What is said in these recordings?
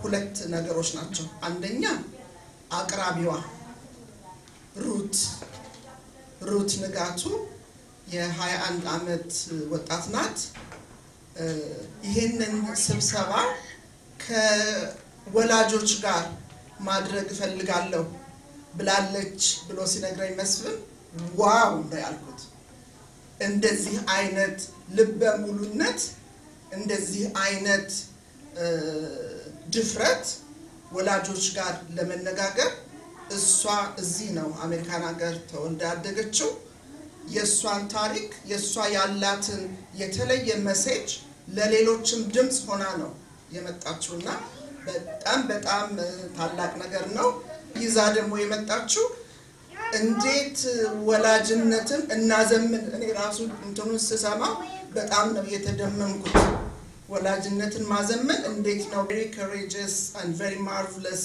ሁለት ነገሮች ናቸው። አንደኛ አቅራቢዋ ሩት ንጋቱ የ21 ዓመት ወጣት ናት። ይሄንን ስብሰባ ከወላጆች ጋር ማድረግ ፈልጋለሁ ብላለች ብሎ ሲነግረኝ መስፍን ዋው ነው ያልኩት። እንደዚህ አይነት ልበ ሙሉነት፣ እንደዚህ አይነት ድፍረት ወላጆች ጋር ለመነጋገር እሷ እዚህ ነው አሜሪካን ሀገር ተወልዳ ያደገችው። የሷን ታሪክ የሷ ያላትን የተለየ ሜሴጅ ለሌሎችም ድምጽ ሆና ነው የመጣችውና በጣም ታላቅ ነገር ነው። ይዛ ደግሞ የመጣችው እንዴት ወላጅነትን እናዘምን። እኔ ራሱ እንትኑን ስሰማ በጣም ነው የተደመምኩት። ወላጅነትን ማዘመን እንዴት ነው? very courageous and very marvelous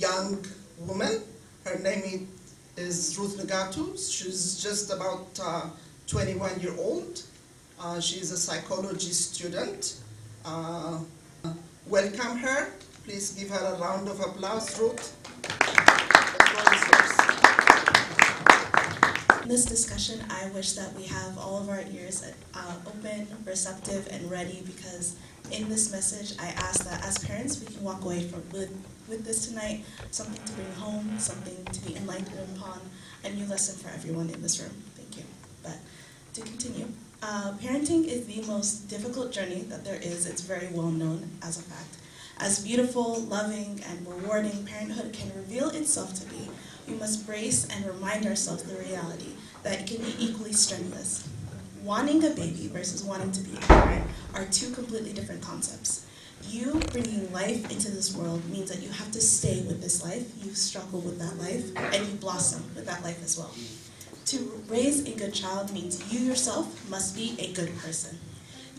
young woman. Her name is Ruth Nigatu. She's just about 21-year-old. She's a psychology student. Welcome her. Please give her a round of applause, Ruth. In this discussion, I wish that we have all of our ears open, receptive, and ready, because in this message, I ask that as parents, we can walk away with this tonight, something to bring home, something to be enlightened upon, a new lesson for everyone in this room. Thank you. But to continue, parenting is the most difficult journey that there is. It's very well known as a fact. As beautiful, loving, and rewarding parenthood can reveal itself to be, we must brace and remind ourselves the reality that it can be equally strenuous. Wanting a baby versus wanting to be a parent are two completely different concepts. You bringing life into this world means that you have to stay with this life, you struggle with that life, and you blossom with that life as well. To raise a good child means you yourself must be a good person.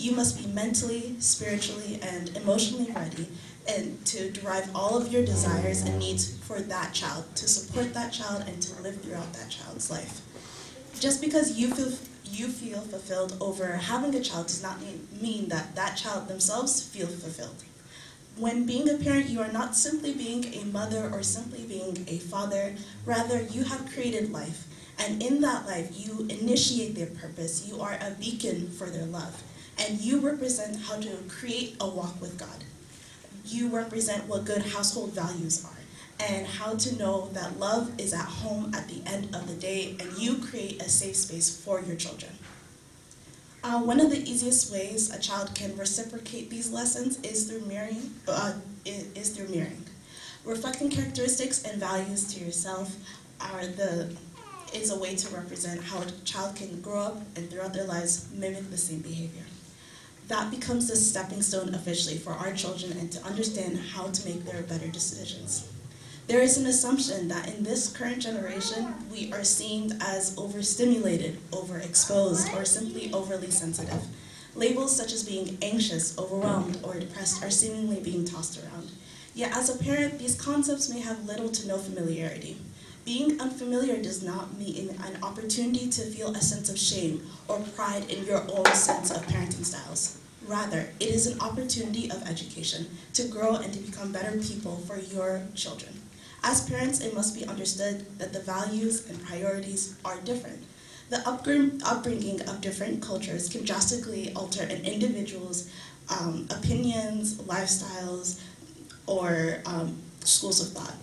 You must be mentally, spiritually, and emotionally ready and to derive all of your desires and needs for that child, to support that child and to live throughout that child's life. Just because you feel fulfilled over having a child does not mean that that child themselves feel fulfilled. When being a parent, you are not simply being a mother or simply being a father, rather you have created life, and in that life you initiate their purpose, you are a beacon for their love, and you represent how to create a walk with God. You represent what good household values are and how to know that love is at home at the end of the day, and you create a safe space for your children. One of the easiest ways a child can reciprocate these lessons is through mirroring. Reflecting characteristics and values to yourself is a way to represent how a child can grow up and throughout their lives mimic the same behavior. That becomes the stepping stone officially for our children and to understand how to make their better decisions. There is an assumption that in this current generation, we are seen as overstimulated, overexposed, or simply overly sensitive. Labels such as being anxious, overwhelmed, or depressed are seemingly being tossed around. Yet as a parent, these concepts may have little to no familiarity. Being unfamiliar does not mean an opportunity to feel a sense of shame or pride in your own sense of parenting styles. Rather, it is an opportunity of education to grow and to become better people for your children. As parents, it must be understood that the values and priorities are different. The upbringing of different cultures can drastically alter an individual's opinions, lifestyles, or schools of thought.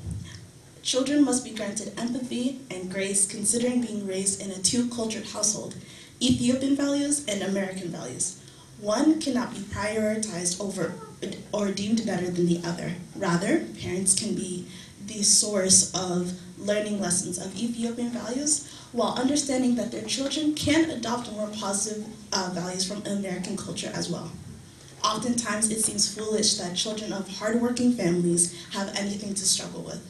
Children must be granted empathy and grace considering being raised in a two-cultured household, Ethiopian values and American values. One cannot be prioritized over or deemed better than the other. Rather, parents can be the source of learning lessons of Ethiopian values while understanding that their children can adopt more positive values from American culture as well. Oftentimes, it seems foolish that children of hardworking families have anything to struggle with.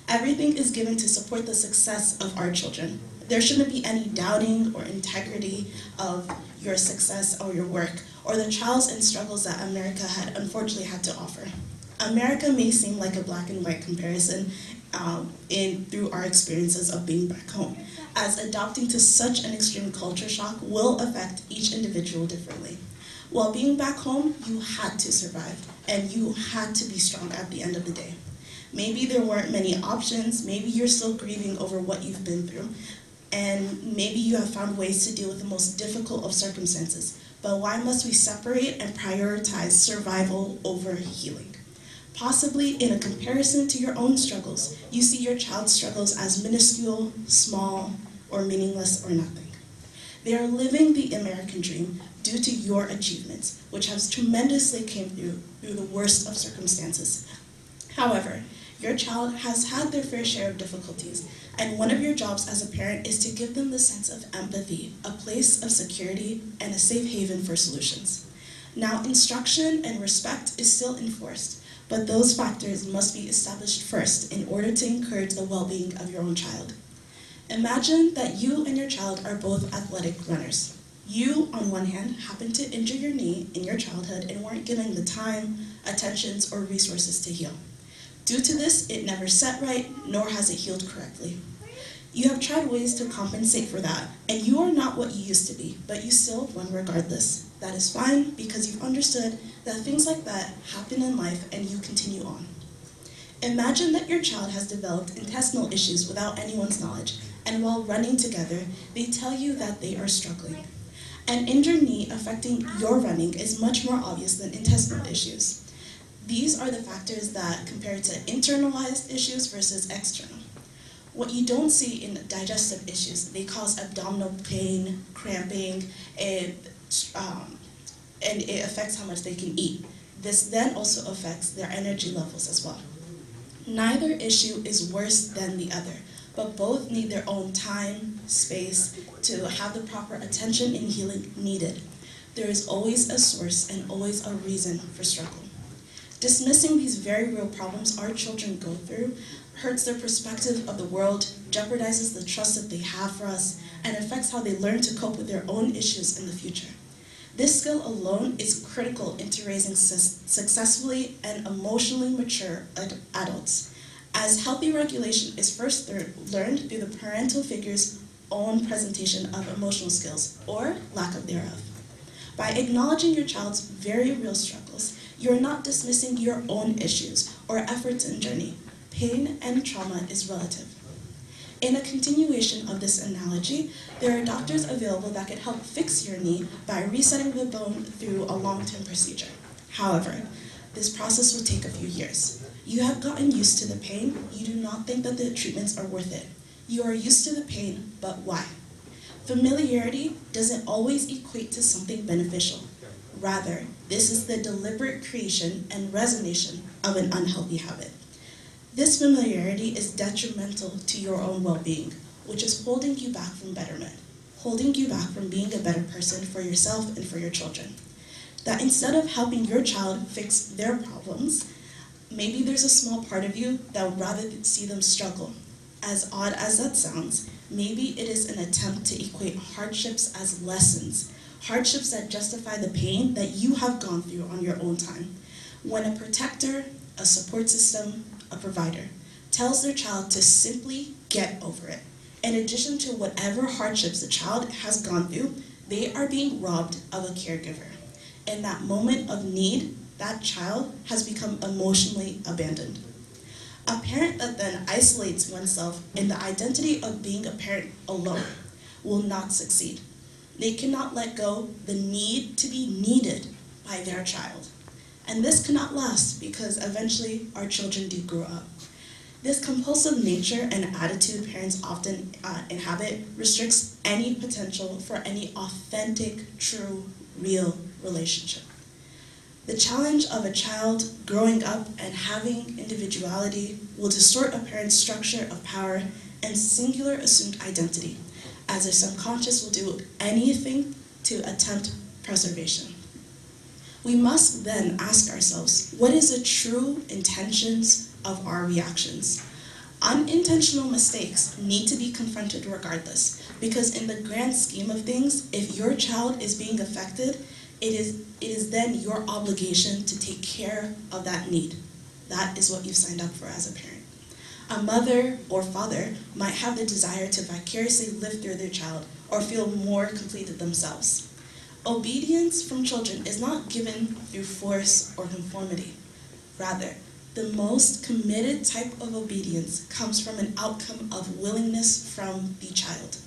Everything is given to support the success of our children. There shouldn't be any doubting or integrity of your success or your work, or the trials and struggles that America had unfortunately had to offer. America may seem like a black and white comparison through our experiences of being back home, as adopting to such an extreme culture shock will affect each individual differently. While being back home, you had to survive. and you had to be strong at the end of the day. Maybe there weren't many options, maybe you're still grieving over what you've been through, and maybe you have found ways to deal with the most difficult of circumstances. But why must we separate and prioritize survival over healing? Possibly in a comparison to your own struggles, you see your child's struggles as minuscule, small, or meaningless or nothing. They are living the American dream due to your achievements, which has tremendously came through the worst of circumstances. However, your child has had their fair share of difficulties, and one of your jobs as a parent is to give them the sense of empathy, a place of security, and a safe haven for solutions. Now, instruction and respect is still enforced, but those factors must be established first in order to encourage the well-being of your own child. Imagine that you and your child are both athletic runners. You, on one hand, happened to injure your knee in your childhood and weren't given the time, attentions, or resources to heal. Due to this, it never set right, nor has it healed correctly. You have tried ways to compensate for that, and you are not what you used to be, but you still run regardless. That is fine, because you've understood that things like that happen in life and you continue on. Imagine that your child has developed intestinal issues without anyone's knowledge, and while running together, they tell you that they are struggling. An injured knee affecting your running is much more obvious than intestinal issues. These are the factors that compare to internalized issues versus external. What you don't see in digestive issues, they cause abdominal pain, cramping, and it affects how much they can eat. This then also affects their energy levels as well. Neither issue is worse than the other, but both need their own time, space, to have the proper attention and healing needed. There is always a source and always a reason for struggle. Dismissing these very real problems our children go through hurts their perspective of the world, jeopardizes the trust that they have for us, and affects how they learn to cope with their own issues in the future. This skill alone is critical into raising successfully and emotionally mature adults, as healthy regulation is first learned through the parental figure's own presentation of emotional skills, or lack of thereof. By acknowledging your child's very real struggles, you're not dismissing your own issues or efforts and journey. Pain and trauma is relative. In a continuation of this analogy, there are doctors available that can help fix your knee by resetting the bone through a long-term procedure. However, this process will take a few years. You have gotten used to the pain. You do not think that the treatments are worth it. You are used to the pain, but why? Familiarity doesn't always equate to something beneficial. Rather, this is the deliberate creation and resignation of an unhealthy habit. This familiarity is detrimental to your own well-being, which is holding you back from betterment, holding you back from being a better person for yourself and for your children. That instead of helping your child fix their problems, maybe there's a small part of you that would rather see them struggle. As odd as that sounds, maybe it is an attempt to equate hardships as lessons, hardships that justify the pain that you have gone through on your own time. When a protector, a support system, a provider tells their child to simply get over it, in addition to whatever hardships the child has gone through, they are being robbed of a caregiver. In that moment of need, that child has become emotionally abandoned. A parent that then isolates oneself in the identity of being a parent alone will not succeed. They cannot let go the need to be needed by their child. And this cannot last because eventually our children do grow up. This compulsive nature and attitude parents often inhabit restricts any potential for any authentic, true, real relationship. The challenge of a child growing up and having individuality will distort a parent's structure of power and singular assumed identity, as their subconscious will do anything to attempt preservation. We must then ask ourselves, what is the true intentions of our reactions? Unintentional mistakes need to be confronted regardless, because in the grand scheme of things, if your child is being affected, it is then your obligation to take care of that need. That is what you've signed up for as a parent. A mother or father might have the desire to vicariously live through their child or feel more completed themselves. Obedience from children is not given through force or conformity. Rather, the most committed type of obedience comes from an outcome of willingness from the child.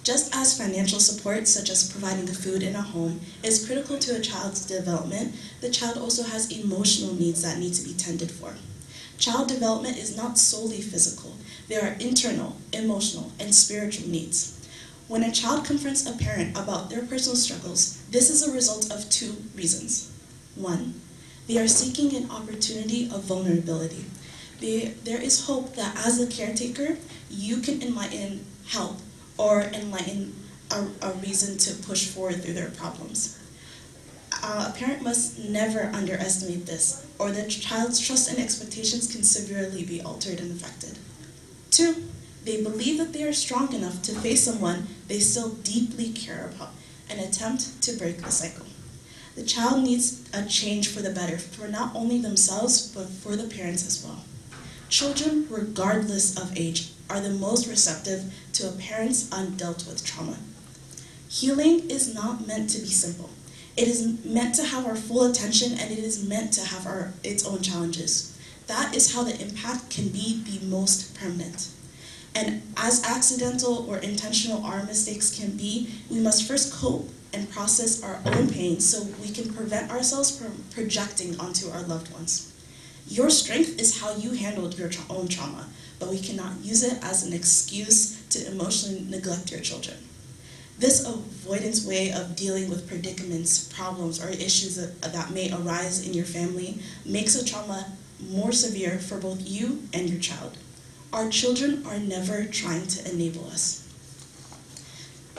Just as financial support, such as providing the food in a home, is critical to a child's development, the child also has emotional needs that need to be tended for. Child development is not solely physical. There are internal, emotional, and spiritual needs. When a child confronts a parent about their personal struggles, this is a result of two reasons. One, they are seeking an opportunity of vulnerability. There is hope that as a caretaker, you can enlighten help or enlighten a reason to push forward through their problems. A parent must never underestimate this, or the child's trust and expectations can severely be altered and affected. Two, they believe that they are strong enough to face someone they still deeply care about and attempt to break the cycle. The child needs a change for the better, for not only themselves, but for the parents as well. Children, regardless of age, are the most receptive to a parent's undealt with trauma. Healing is not meant to be simple. It is meant to have our full attention, and it is meant to have its own challenges. That is how the impact can be the most permanent. And as accidental or intentional our mistakes can be, we must first cope and process our own pain so we can prevent ourselves from projecting onto our loved ones. Your strength is how you handled your own trauma, but we cannot use it as an excuse to emotionally neglect your children. This avoidance way of dealing with predicaments, problems, or issues that may arise in your family makes a trauma more severe for both you and your child. Our children are never trying to enable us.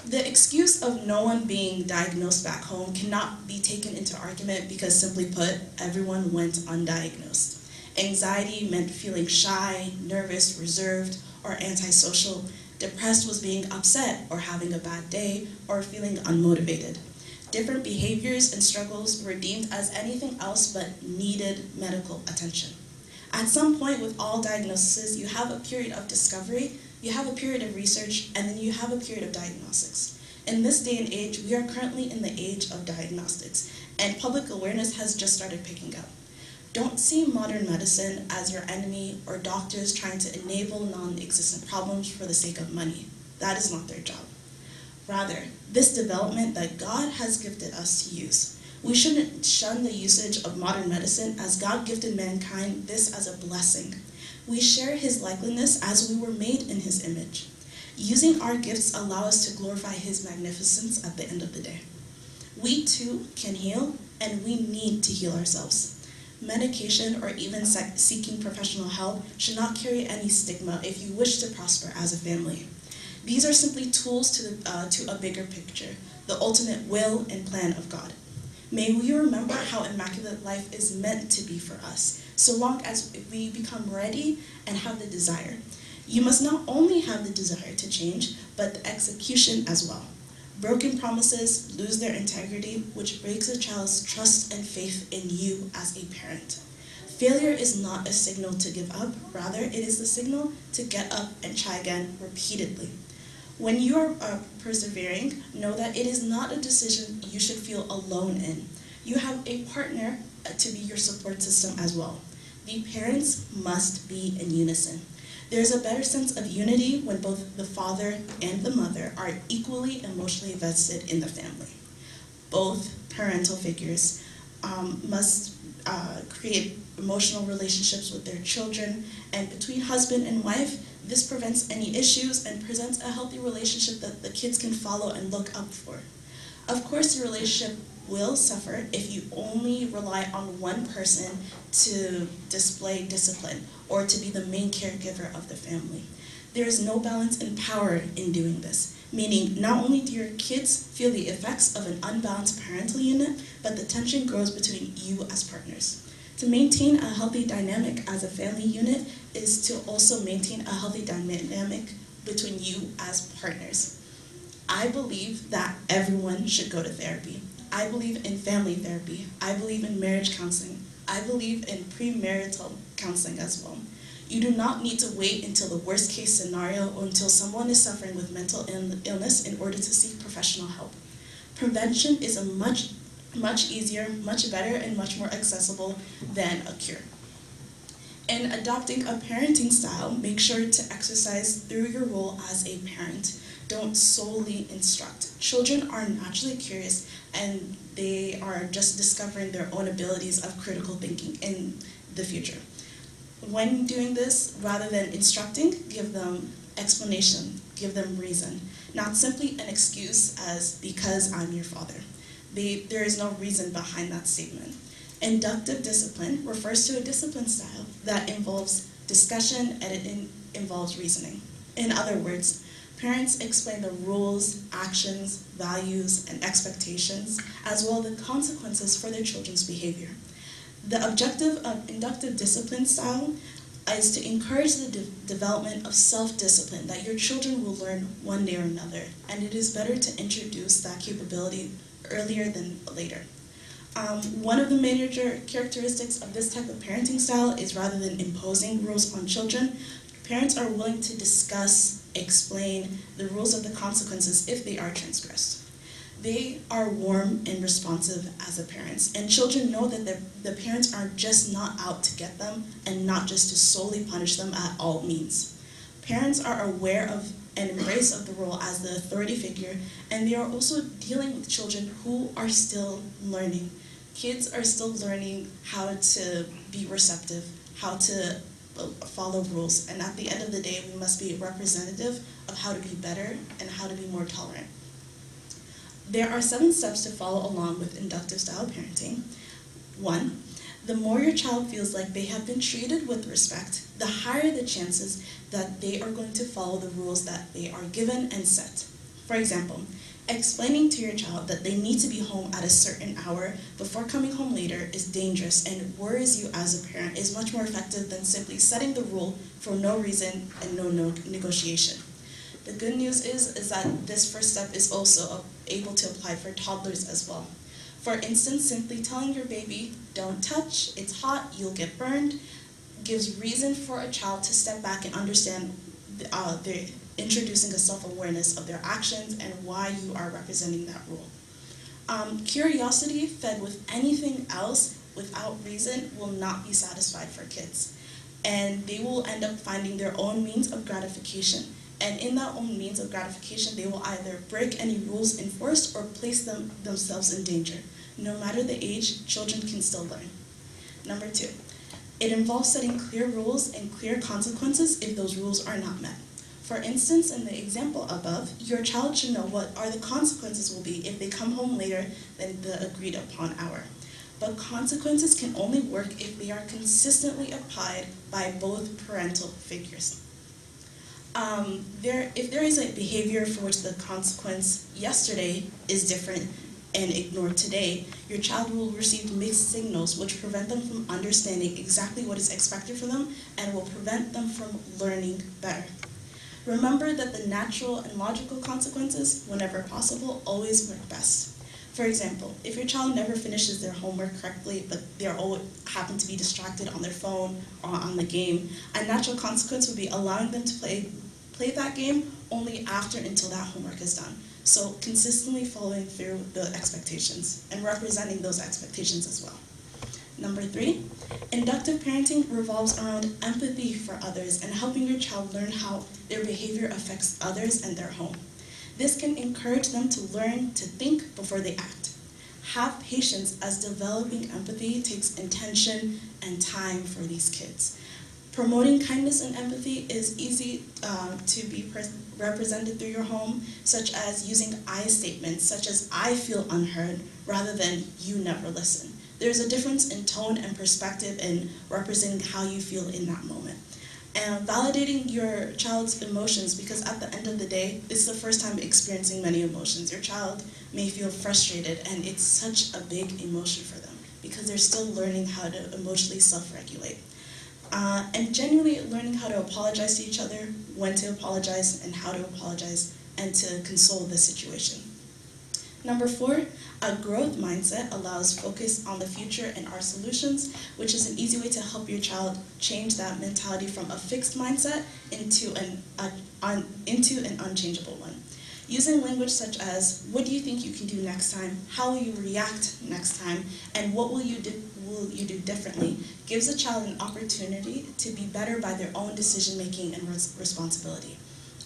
The excuse of no one being diagnosed back home cannot be taken into argument because, simply put, everyone went undiagnosed. Anxiety meant feeling shy, nervous, reserved, or antisocial. Depressed was being upset or having a bad day or feeling unmotivated. Different behaviors and struggles were deemed as anything else but needed medical attention. At some point with all diagnoses, you have a period of discovery, you have a period of research, and then you have a period of diagnostics. In this day and age, we are currently in the age of diagnostics, and public awareness has just started picking up. Don't see modern medicine as your enemy or doctors trying to enable non-existent problems for the sake of money. That is not their job. Rather, this development that God has gifted us to use. We shouldn't shun the usage of modern medicine, as God gifted mankind this as a blessing. We share His likeness as we were made in His image. Using our gifts allow us to glorify His magnificence at the end of the day. We too can heal, and we need to heal ourselves. Medication or even seeking professional help should not carry any stigma if you wish to prosper as a family. These are simply tools to a bigger picture, the ultimate will and plan of God. May we remember how immaculate life is meant to be for us, so long as we become ready and have the desire. You must not only have the desire to change, but the execution as well. Broken promises lose their integrity, which breaks a child's trust and faith in you as a parent. Failure is not a signal to give up, rather it is the signal to get up and try again repeatedly. When you are persevering, know that it is not a decision you should feel alone in. You have a partner to be your support system as well. The parents must be in unison. There's a better sense of unity when both the father and the mother are equally emotionally vested in the family. Both parental figures must create emotional relationships with their children, and between husband and wife, this prevents any issues and presents a healthy relationship that the kids can follow and look up for. Of course, the relationship will suffer if you only rely on one person to display discipline or to be the main caregiver of the family. There is no balance in power in doing this, meaning not only do your kids feel the effects of an unbalanced parental unit, but the tension grows between you as partners. To maintain a healthy dynamic as a family unit is to also maintain a healthy dynamic between you as partners. I believe that everyone should go to therapy. I believe in family therapy. I believe in marriage counseling. I believe in premarital counseling as well. You do not need to wait until the worst case scenario or until someone is suffering with mental illness in order to seek professional help. Prevention is a much much easier, much better, and much more accessible than a cure. In adopting a parenting style, make sure to exercise through your role as a parent. Don't solely instruct. Children are naturally curious and they are just discovering their own abilities of critical thinking in the future. When doing this, rather than instructing, give them explanation, give them reason, not simply an excuse as because I'm your father. There is no reason behind that statement. Inductive discipline refers to a discipline style that involves discussion and it involves reasoning. In other words, parents explain the rules, actions, values, and expectations, as well as the consequences for their children's behavior. The objective of inductive discipline style is to encourage the development of self-discipline that your children will learn one day or another, and it is better to introduce that capability earlier than later. One of the major characteristics of this type of parenting style is rather than imposing rules on children, parents are willing to discuss, explain the rules of the consequences if they are transgressed. They are warm and responsive as a parents, and children know that the parents are just not out to get them and not just to solely punish them at all means. Parents are aware of and embrace of the role as the authority figure, and they are also dealing with children who are still learning. Kids are still learning how to be receptive, how to follow rules, and at the end of the day, we must be representative of how to be better and how to be more tolerant. There are 7 steps to follow along with inductive style parenting. 1, the more your child feels like they have been treated with respect, the higher the chances that they are going to follow the rules that they are given and set. For example, explaining to your child that they need to be home at a certain hour before coming home later is dangerous and worries you as a parent is much more effective than simply setting the rule for no reason and no negotiation. The good news is that this first step is also able to apply for toddlers as well. For instance, simply telling your baby, don't touch, it's hot, you'll get burned, gives reason for a child to step back and understand they're introducing a self-awareness of their actions and why you are representing that rule. Curiosity fed with anything else without reason will not be satisfied for kids. And they will end up finding their own means of gratification. And in that own means of gratification, they will either break any rules enforced or place themselves in danger. No matter the age, children can still learn. Number 2, it involves setting clear rules and clear consequences if those rules are not met. For instance, in the example above, your child should know what are the consequences will be if they come home later than the agreed upon hour. But consequences can only work if they are consistently applied by both parental figures. If there is a behavior for which the consequence yesterday is different and ignored today, your child will receive mixed signals which prevent them from understanding exactly what is expected from them and will prevent them from learning better. Remember that the natural and logical consequences, whenever possible, always work best. For example, if your child never finishes their homework correctly, but they happen to be distracted on their phone or on the game, a natural consequence would be allowing them to play that game only until that homework is done. So consistently following through the expectations and representing those expectations as well. Number 3, inductive parenting revolves around empathy for others and helping your child learn how their behavior affects others and their home. This can encourage them to learn to think before they act. Have patience, as developing empathy takes intention and time for these kids. Promoting kindness and empathy is easy to be represented through your home, such as using I statements, such as I feel unheard, rather than you never listen. There's a difference in tone and perspective in representing how you feel in that moment. And validating your child's emotions, because at the end of the day, it's the first time experiencing many emotions. Your child may feel frustrated, and it's such a big emotion for them because they're still learning how to emotionally self-regulate. And genuinely learning how to apologize to each other, when to apologize, and how to apologize, and to console the situation. Number 4, a growth mindset allows focus on the future and our solutions, which is an easy way to help your child change that mentality from a fixed mindset into an unchangeable one. Using language such as, what do you think you can do next time? How will you react next time? And what will you do differently? Gives a child an opportunity to be better by their own decision-making and responsibility.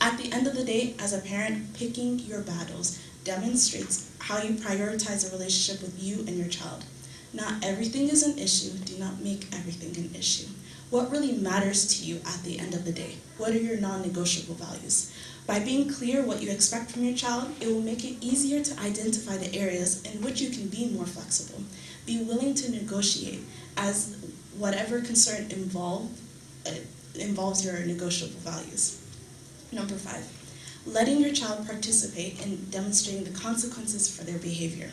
At the end of the day, as a parent, picking your battles demonstrates how you prioritize a relationship with you and your child. Not everything is an issue. Do not make everything an issue. What really matters to you at the end of the day? What are your non-negotiable values? By being clear what you expect from your child, it will make it easier to identify the areas in which you can be more flexible. Be willing to negotiate, as whatever concern involves your negotiable values. Number 5, letting your child participate in demonstrating the consequences for their behavior.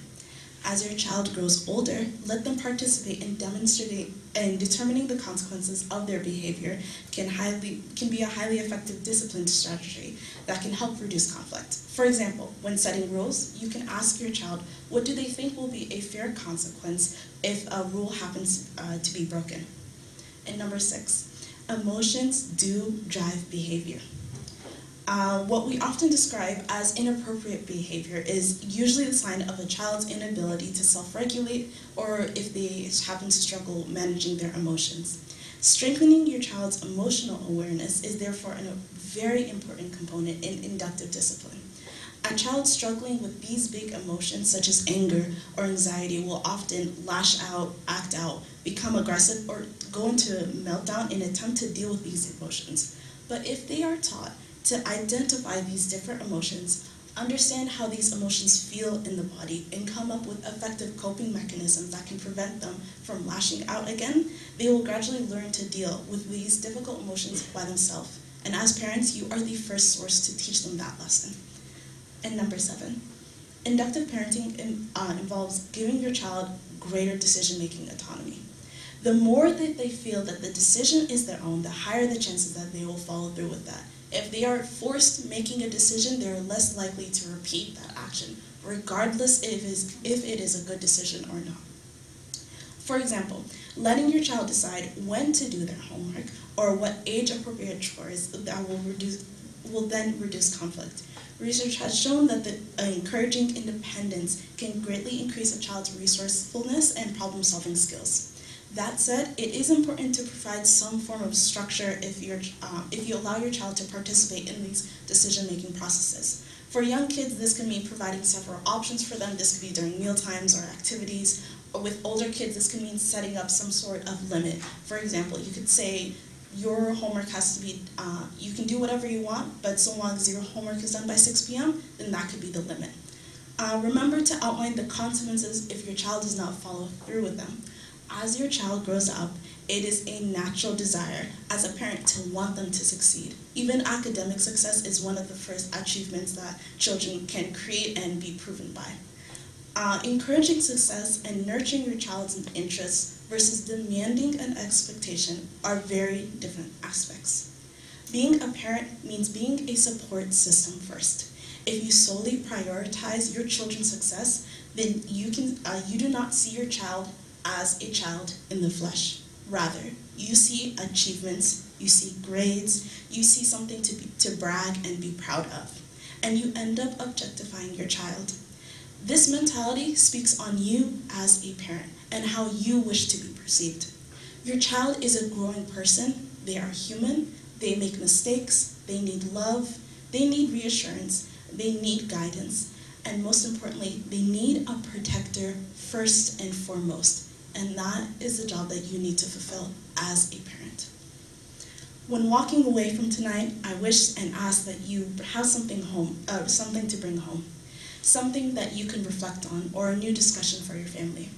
As your child grows older, let them participate in demonstrating and determining the consequences of their behavior can be a highly effective discipline strategy that can help reduce conflict. For example, when setting rules, you can ask your child, what do they think will be a fair consequence if a rule happens to be broken? And number 6, emotions do drive behavior. What we often describe as inappropriate behavior is usually the sign of a child's inability to self-regulate, or if they happen to struggle managing their emotions. Strengthening your child's emotional awareness is therefore a very important component in inductive discipline. A child struggling with these big emotions, such as anger or anxiety, will often lash out, act out, become aggressive, or go into a meltdown in an attempt to deal with these emotions. But if they are taught to identify these different emotions, understand how these emotions feel in the body, and come up with effective coping mechanisms that can prevent them from lashing out again, they will gradually learn to deal with these difficult emotions by themselves. And as parents, you are the first source to teach them that lesson. And number 7, inductive parenting involves giving your child greater decision-making autonomy. The more that they feel that the decision is their own, the higher the chances that they will follow through with that. If they are forced making a decision, they are less likely to repeat that action, regardless if it is a good decision or not. For example, letting your child decide when to do their homework or what age-appropriate chores that will then reduce conflict. Research has shown that encouraging independence can greatly increase a child's resourcefulness and problem-solving skills. That said, it is important to provide some form of structure if you allow your child to participate in these decision-making processes. For young kids, this can mean providing several options for them. This could be during meal times or activities. Or with older kids, this can mean setting up some sort of limit. For example, you could say your homework has to be, you can do whatever you want, but so long as your homework is done by 6 p.m., then that could be the limit. Remember to outline the consequences if your child does not follow through with them. As your child grows up, it is a natural desire as a parent to want them to succeed. Even academic success is one of the first achievements that children can create and be proven by. Encouraging success and nurturing your child's interests versus demanding an expectation are very different aspects. Being a parent means being a support system first. If you solely prioritize your children's success, then you do not see your child as a child in the flesh. Rather, you see achievements, you see grades, you see something to brag and be proud of, and you end up objectifying your child. This mentality speaks on you as a parent and how you wish to be perceived. Your child is a growing person. They are human. They make mistakes. They need love. They need reassurance. They need guidance. And most importantly, they need a protector first and foremost. And that is the job that you need to fulfill as a parent. When walking away from tonight, I wish and ask that you have something to bring home. Something that you can reflect on, or a new discussion for your family.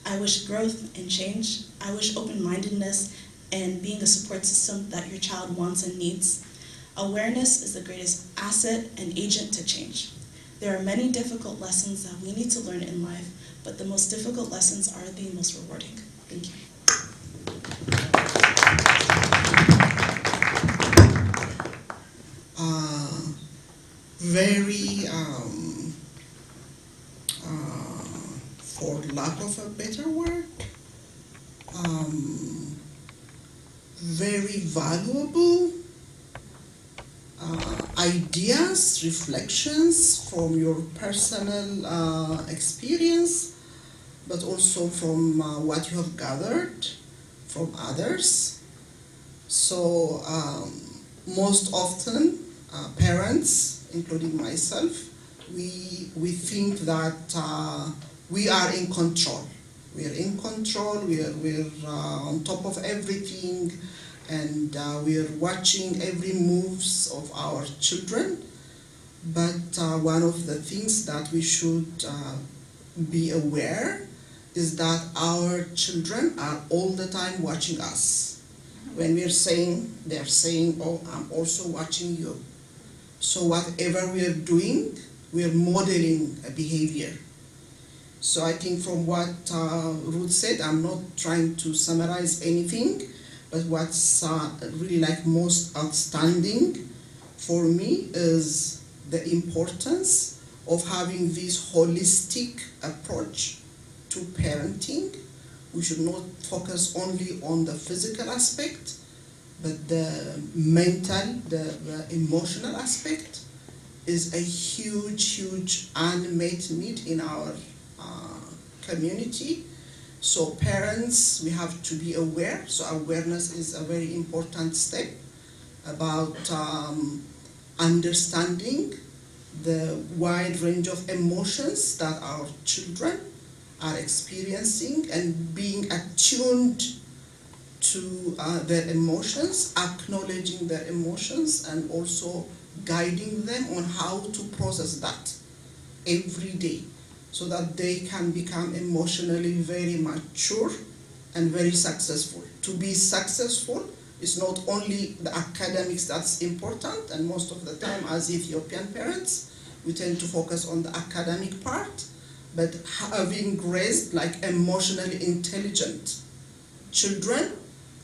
I wish growth and change. I wish open-mindedness and being a support system that your child wants and needs. Awareness is the greatest asset and agent to change. There are many difficult lessons that we need to learn in life, but the most difficult lessons are the most rewarding. Thank you. For lack of a better word, very valuable. ideas, reflections from your personal experience, but also from what you have gathered from others. So most often parents, including myself, we think that we are in control. We are in control, we're on top of everything, and we are watching every moves of our children. But one of the things that we should be aware is that our children are all the time watching us. When we're saying, they're saying, oh, I'm also watching you. So whatever we are doing, we are modeling a behavior. So I think from what Ruth said, I'm not trying to summarize anything, but what's really like most outstanding for me is the importance of having this holistic approach to parenting. We should not focus only on the physical aspect, but the mental, the emotional aspect is a huge unmet need in our community. So parents, we have to be aware. So awareness is a very important step about understanding the wide range of emotions that our children are experiencing and being attuned to their emotions, acknowledging their emotions, and also guiding them on how to process that every day so that they can become emotionally very mature and very successful. To be successful is not only the academics that's important, and most of the time as Ethiopian parents, we tend to focus on the academic part, but having raised like emotionally intelligent children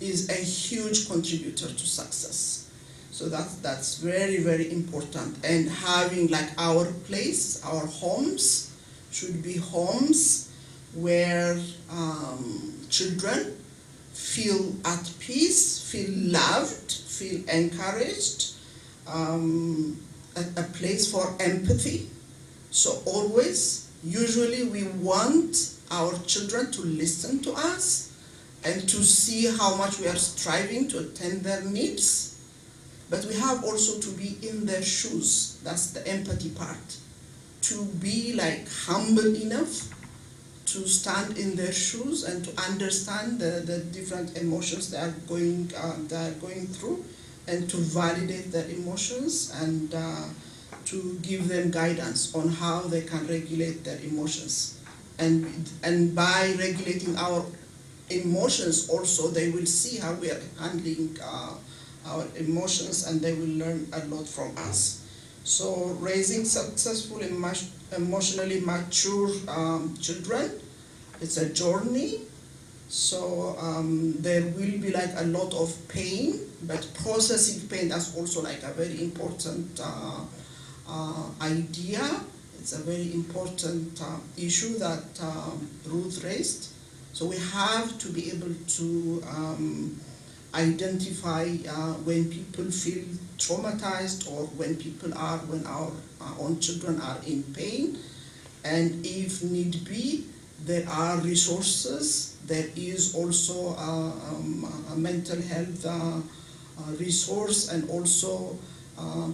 is a huge contributor to success. So that's very important. And having like our place, our homes should be homes where children feel at peace, feel loved, feel encouraged, a place for empathy. So always, usually we want our children to listen to us and to see how much we are striving to attend their needs. But we have also to be in their shoes. That's the empathy part. To be like humble enough to stand in their shoes and to understand the different emotions they are going through, and to validate their emotions and to give them guidance on how they can regulate their emotions. And by regulating our emotions also, they will see how we are handling our emotions, and they will learn a lot from us. So raising successful, emotionally mature children, it's a journey. So there will be like a lot of pain, but processing pain, that's also like a very important idea. It's a very important issue that Ruth raised. So we have to be able to identify when people feel traumatized, or when our own children are in pain, and if need be, there are resources. There is also a mental health resource, and also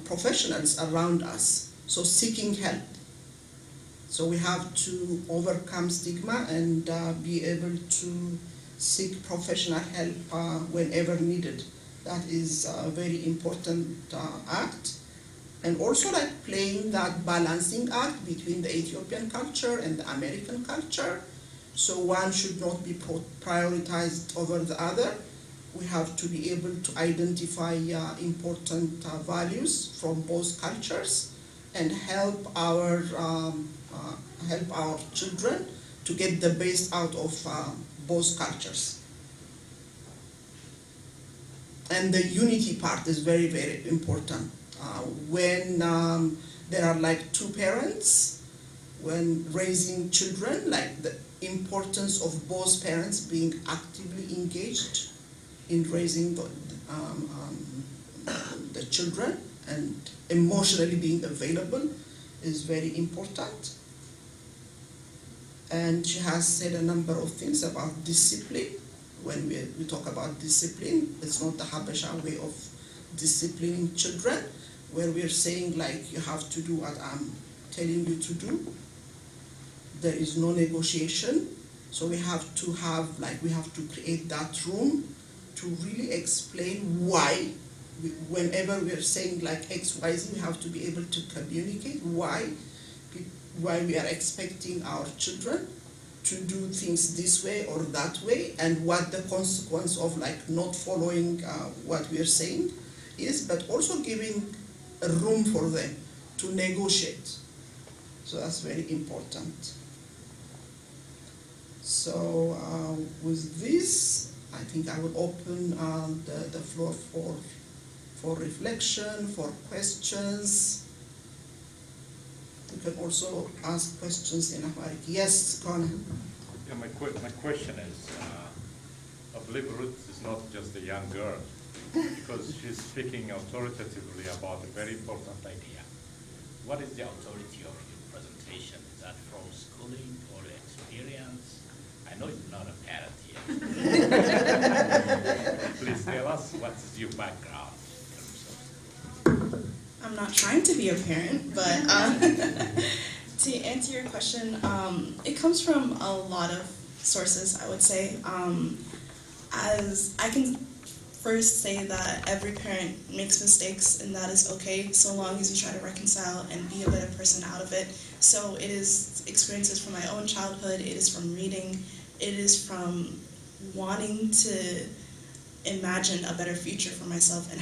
professionals around us. So seeking help. So we have to overcome stigma and be able to seek professional help whenever needed. That is a very important act. And also like playing that balancing act between the Ethiopian culture and the American culture. So one should not be prioritized over the other. We have to be able to identify important values from both cultures and help our children to get the best out of both cultures. And the unity part is very important. When there are like two parents, when raising children, like the importance of both parents being actively engaged in raising the children, and emotionally being available is very important. And she has said a number of things about discipline. When we talk about discipline, it's not the Habesha way of disciplining children, where we're saying like, you have to do what I'm telling you to do. There is no negotiation. So we have to create that room to really explain why. Whenever we're saying like X, Y, Z, we have to be able to communicate why we are expecting our children to do things this way or that way, and what the consequence of like not following what we are saying is, but also giving a room for them to negotiate. So that's very important. So with this, I think I will open the floor for reflection, for questions. You can also ask questions in Amharic. Yes, Connor. Yeah, my question is, I believe Ruth is not just a young girl, because she's speaking authoritatively about a very important idea. What is the authority of your presentation? Is that from schooling or experience? I know you're not a parent yet. Please tell us what is your background in terms of. I'm not trying to be a parent, but to answer your question, it comes from a lot of sources, I would say. As I can first say that every parent makes mistakes, and that is okay, so long as you try to reconcile and be a better person out of it. So it is experiences from my own childhood, it is from reading, it is from wanting to imagine a better future for myself, and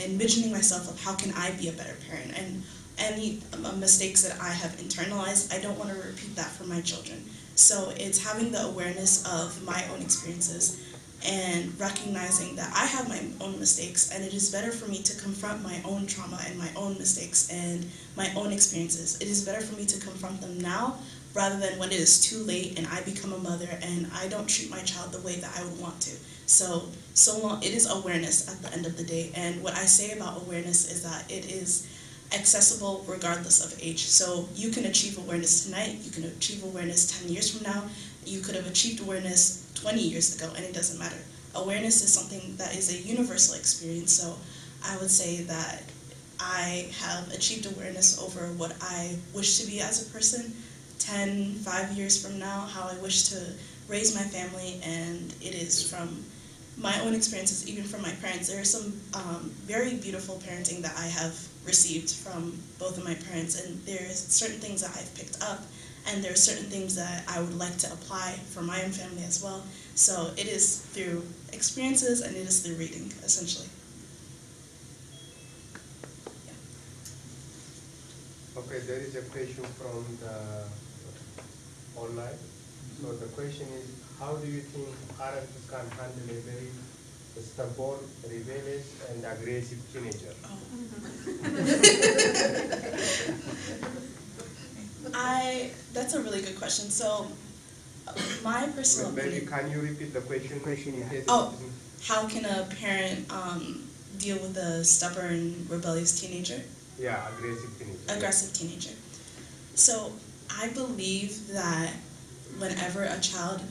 envisioning myself of how can I be a better parent, and any mistakes that I have internalized, I don't want to repeat that for my children. So it's having the awareness of my own experiences and recognizing that I have my own mistakes, and it is better for me to confront my own trauma and my own mistakes and my own experiences. It is better for me to confront them now rather than when it is too late and I become a mother and I don't treat my child the way that I would want to. So long, it is awareness at the end of the day. And what I say about awareness is that it is accessible regardless of age. So you can achieve awareness tonight, you can achieve awareness 10 years from now, you could have achieved awareness 20 years ago, and it doesn't matter. Awareness is something that is a universal experience, so I would say that I have achieved awareness over what I wish to be as a person 5 years from now, how I wish to raise my family, and it is from my own experiences, even from my parents. There is some very beautiful parenting that I have received from both of my parents, and there's certain things that I've picked up, and there are certain things that I would like to apply for my own family as well. So it is through experiences and it is through reading, essentially. Yeah. Okay, there is a question from the online. So the question is, how do you think parents can handle a very stubborn, rebellious, and aggressive teenager? That's a really good question. So my personal Maybe can you repeat the question? How can a parent deal with a stubborn, rebellious teenager? Yeah, aggressive teenager. Aggressive teenager. So I believe that whenever a child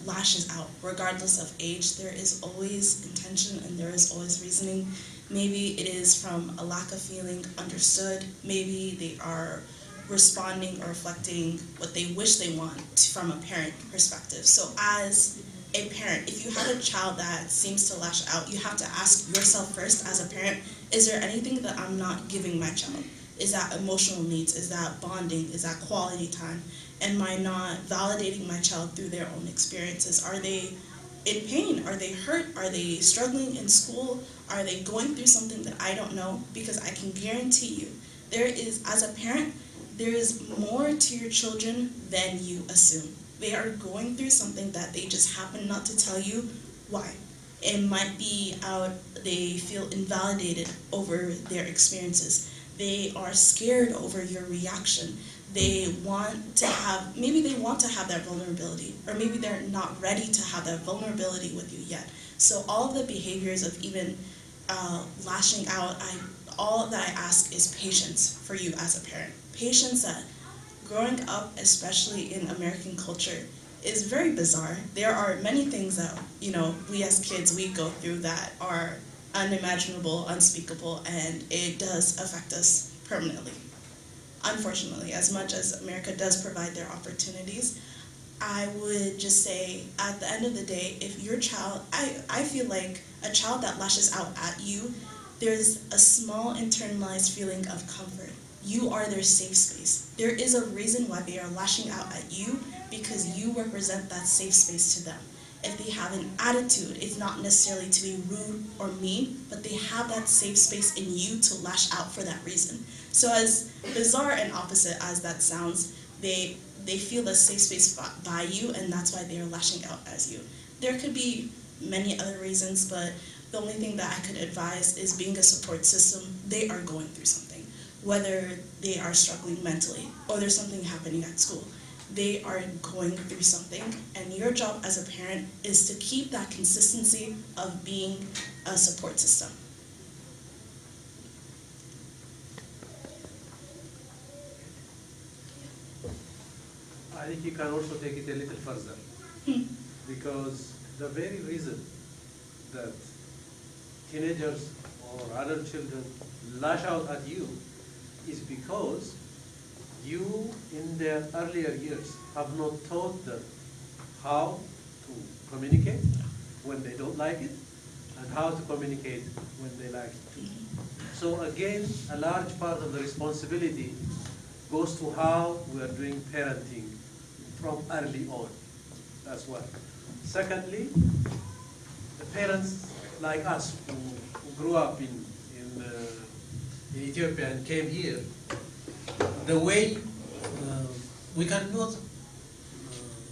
lashes out, regardless of age, there is always intention and there is always reasoning. Maybe it is from a lack of feeling understood. Maybe they are responding or reflecting what they wish they want from a parent perspective. So as a parent, if you have a child that seems to lash out, you have to ask yourself first as a parent, is there anything that I'm not giving my child? Is that emotional needs? Is that bonding? Is that quality time? Am I not validating my child through their own experiences? Are they in pain? Are they hurt? Are they struggling in school? Are they going through something that I don't know? Because I can guarantee you, there is, as a parent, there is more to your children than you assume. They are going through something that they just happen not to tell you why. It might be they feel invalidated over their experiences. They are scared over your reaction. Maybe they want to have that vulnerability, or maybe they're not ready to have that vulnerability with you yet. So all of the behaviors of even lashing out, all that I ask is patience for you as a parent. Patience that growing up, especially in American culture, is very bizarre. There are many things that, we as kids, we go through that are unimaginable, unspeakable, and it does affect us permanently. Unfortunately, as much as America does provide their opportunities, I would just say, at the end of the day, if your child, I feel like a child that lashes out at you, there's a small internalized feeling of comfort. You are their safe space. There is a reason why they are lashing out at you, because you represent that safe space to them. If they have an attitude, it's not necessarily to be rude or mean, but they have that safe space in you to lash out for that reason. So as bizarre and opposite as that sounds, they feel the safe space by you, and that's why they are lashing out as you. There could be many other reasons, but the only thing that I could advise is being a support system. They are going through something, whether they are struggling mentally or there's something happening at school. They are going through something, and your job as a parent is to keep that consistency of being a support system. I think you can also take it a little further, because the very reason that teenagers or adult children lash out at you is because you, in their earlier years, have not taught them how to communicate when they don't like it, and how to communicate when they like it. So again, a large part of the responsibility goes to how we are doing parenting from early on. That's one. Secondly, the parents like us who grew up in Ethiopia and came here, the way we cannot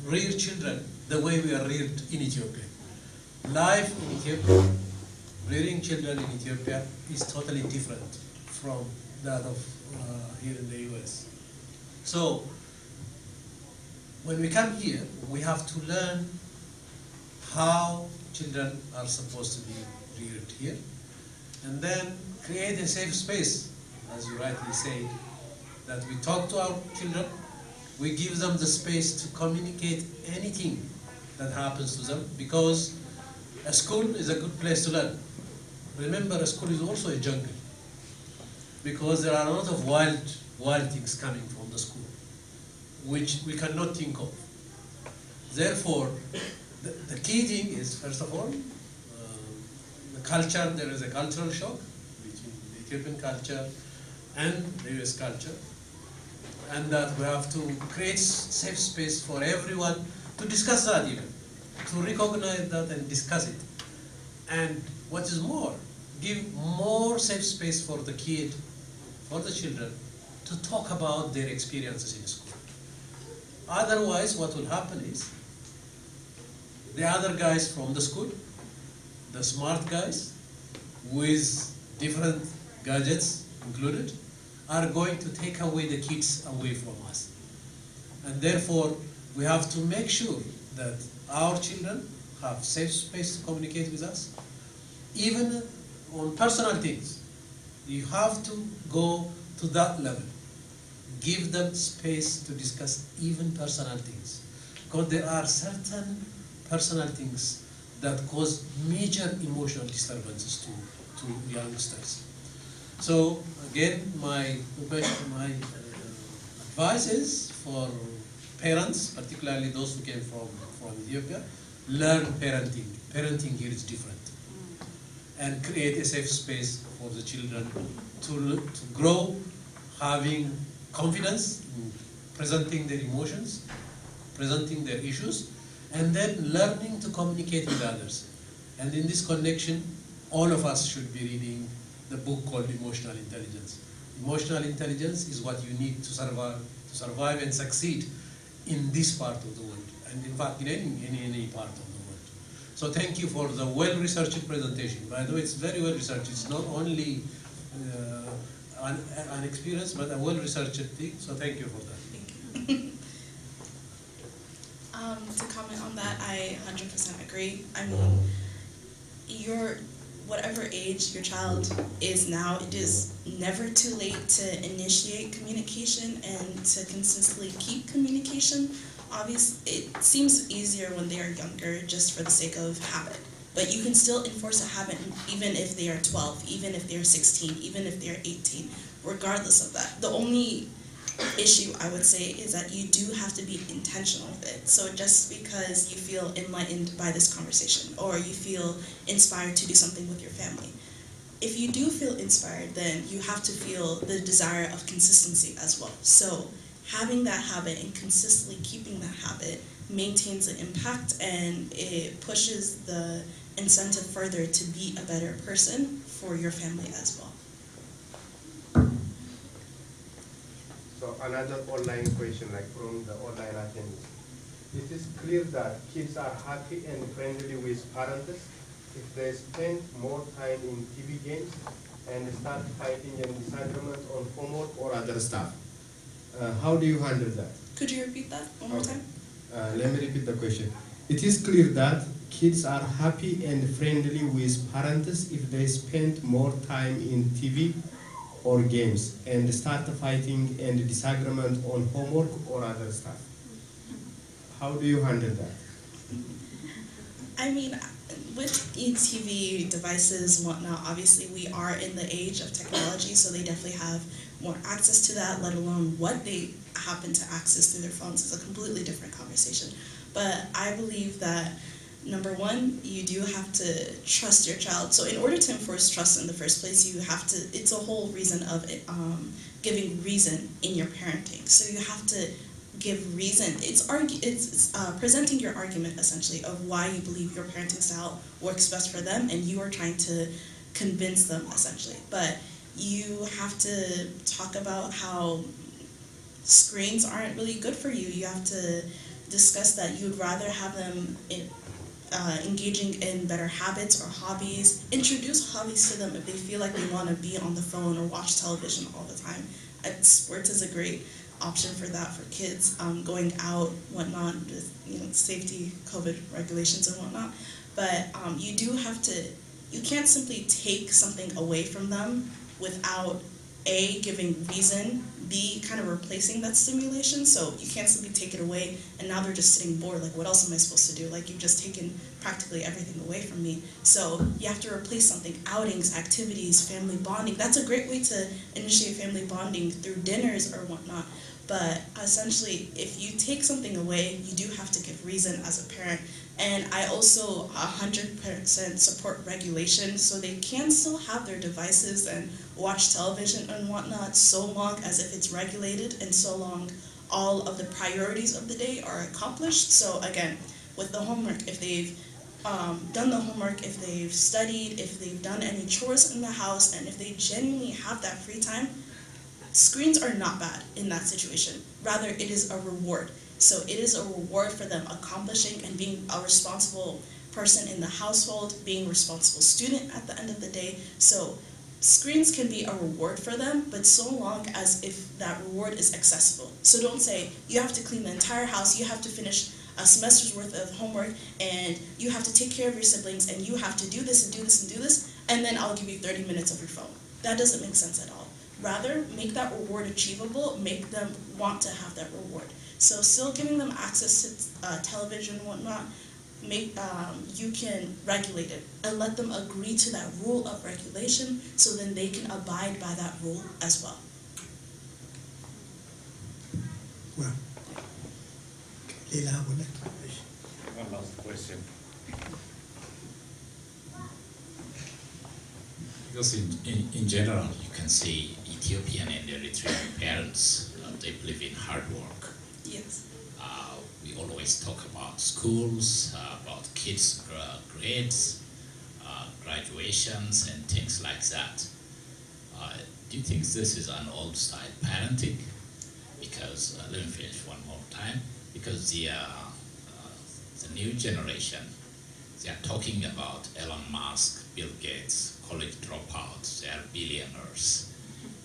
rear children the way we are reared in Ethiopia. Life in Ethiopia, rearing children in Ethiopia is totally different from that of here in the US. So when we come here, we have to learn how children are supposed to be reared here, and then create a safe space, as you rightly say, that we talk to our children, we give them the space to communicate anything that happens to them, because a school is a good place to learn. Remember, a school is also a jungle, because there are a lot of wild things coming from the school, which we cannot think of. Therefore, the key thing is, first of all, the culture. There is a cultural shock between the Ethiopian culture and the US culture, and that we have to create safe space for everyone to discuss that, even to recognize that and discuss it. And what is more, give more safe space for the kid, for the children, to talk about their experiences in school. Otherwise, what will happen is, the other guys from the school, the smart guys, with different gadgets included, are going to take away the kids away from us. And therefore, we have to make sure that our children have safe space to communicate with us, even on personal things. You have to go to that level. Give them space to discuss even personal things, because there are certain personal things that cause major emotional disturbances to youngsters. So again, my advice is for parents, particularly those who came from Ethiopia, learn parenting. Parenting here is different. And create a safe space for the children to grow, having confidence in presenting their emotions, presenting their issues, and then learning to communicate with others. And in this connection, all of us should be reading the book called Emotional Intelligence. Emotional intelligence is what you need to survive and succeed in this part of the world, and in fact in any part of the world. So thank you for the well-researched presentation. By the way, it's very well-researched. It's not only an experience, but a well-researched thing. So thank you for that. Thank you. To comment on that, I 100% agree. I mean, whatever age your child is now, it is never too late to initiate communication and to consistently keep communication. Obviously, it seems easier when they are younger just for the sake of habit. But you can still enforce a habit even if they are 12, even if they are 16, even if they are 18, regardless of that. The only issue I would say is that you do have to be intentional with it. So just because you feel enlightened by this conversation or you feel inspired to do something with your family, if you do feel inspired, then you have to feel the desire of consistency as well. So having that habit and consistently keeping that habit maintains the impact and it pushes the incentive further to be a better person for your family as well. So another online question, like from the online attendees. It is clear that kids are happy and friendly with parents if they spend more time in TV games and start fighting and disagreement on homework or other stuff. How do you handle that? Could you repeat that one more time? Let me repeat the question. It is clear that kids are happy and friendly with parents if they spend more time in TV or games and start fighting and disagreement on homework or other stuff. How do you handle that? I mean, with TV devices and whatnot, obviously we are in the age of technology, so they definitely have more access to that, let alone what they happen to access through their phones is a completely different conversation. But I believe that, number one, you do have to trust your child. So in order to enforce trust in the first place, you have to, it's a whole reason of it, giving reason in your parenting. So you have to give reason. It's presenting your argument, essentially, of why you believe your parenting style works best for them, and you are trying to convince them, essentially. But you have to talk about how screens aren't really good for you. You have to discuss that you'd rather have them engaging in better habits or hobbies. Introduce hobbies to them if they feel like they want to be on the phone or watch television all the time. Sports is a great option for that for kids, going out, whatnot, with, safety, COVID regulations and whatnot. But you do have to, you can't simply take something away from them without A, giving reason, B, kind of replacing that stimulation. So you can't simply take it away and now they're just sitting bored, like what else am I supposed to do? Like you've just taken practically everything away from me. So you have to replace something, outings, activities, family bonding. That's a great way to initiate family bonding through dinners or whatnot. But essentially, if you take something away, you do have to give reason as a parent. And I also 100% support regulation, so they can still have their devices and watch television and whatnot, so long as if it's regulated and so long all of the priorities of the day are accomplished. So again, with the homework, if they've done the homework, if they've studied, if they've done any chores in the house, and if they genuinely have that free time, screens are not bad in that situation. Rather, it is a reward. So it is a reward for them accomplishing and being a responsible person in the household, being a responsible student at the end of the day. So screens can be a reward for them, but so long as if that reward is accessible. So don't say, you have to clean the entire house, you have to finish a semester's worth of homework, and you have to take care of your siblings, and you have to do this and do this and do this, and then I'll give you 30 minutes of your phone. That doesn't make sense at all. Rather, make that reward achievable, make them want to have that reward. So still giving them access to television and whatnot, you can regulate it and let them agree to that rule of regulation so then they can abide by that rule as well. Well, One last question. Because in general, you can see Ethiopian and Eritrean parents, they believe in hard work. Yes. We always talk about schools, about kids' grades, graduations, and things like that. Do you think this is an old-style parenting? Because, let me finish one more time, because the new generation, they are talking about Elon Musk, Bill Gates, college dropouts, they are billionaires,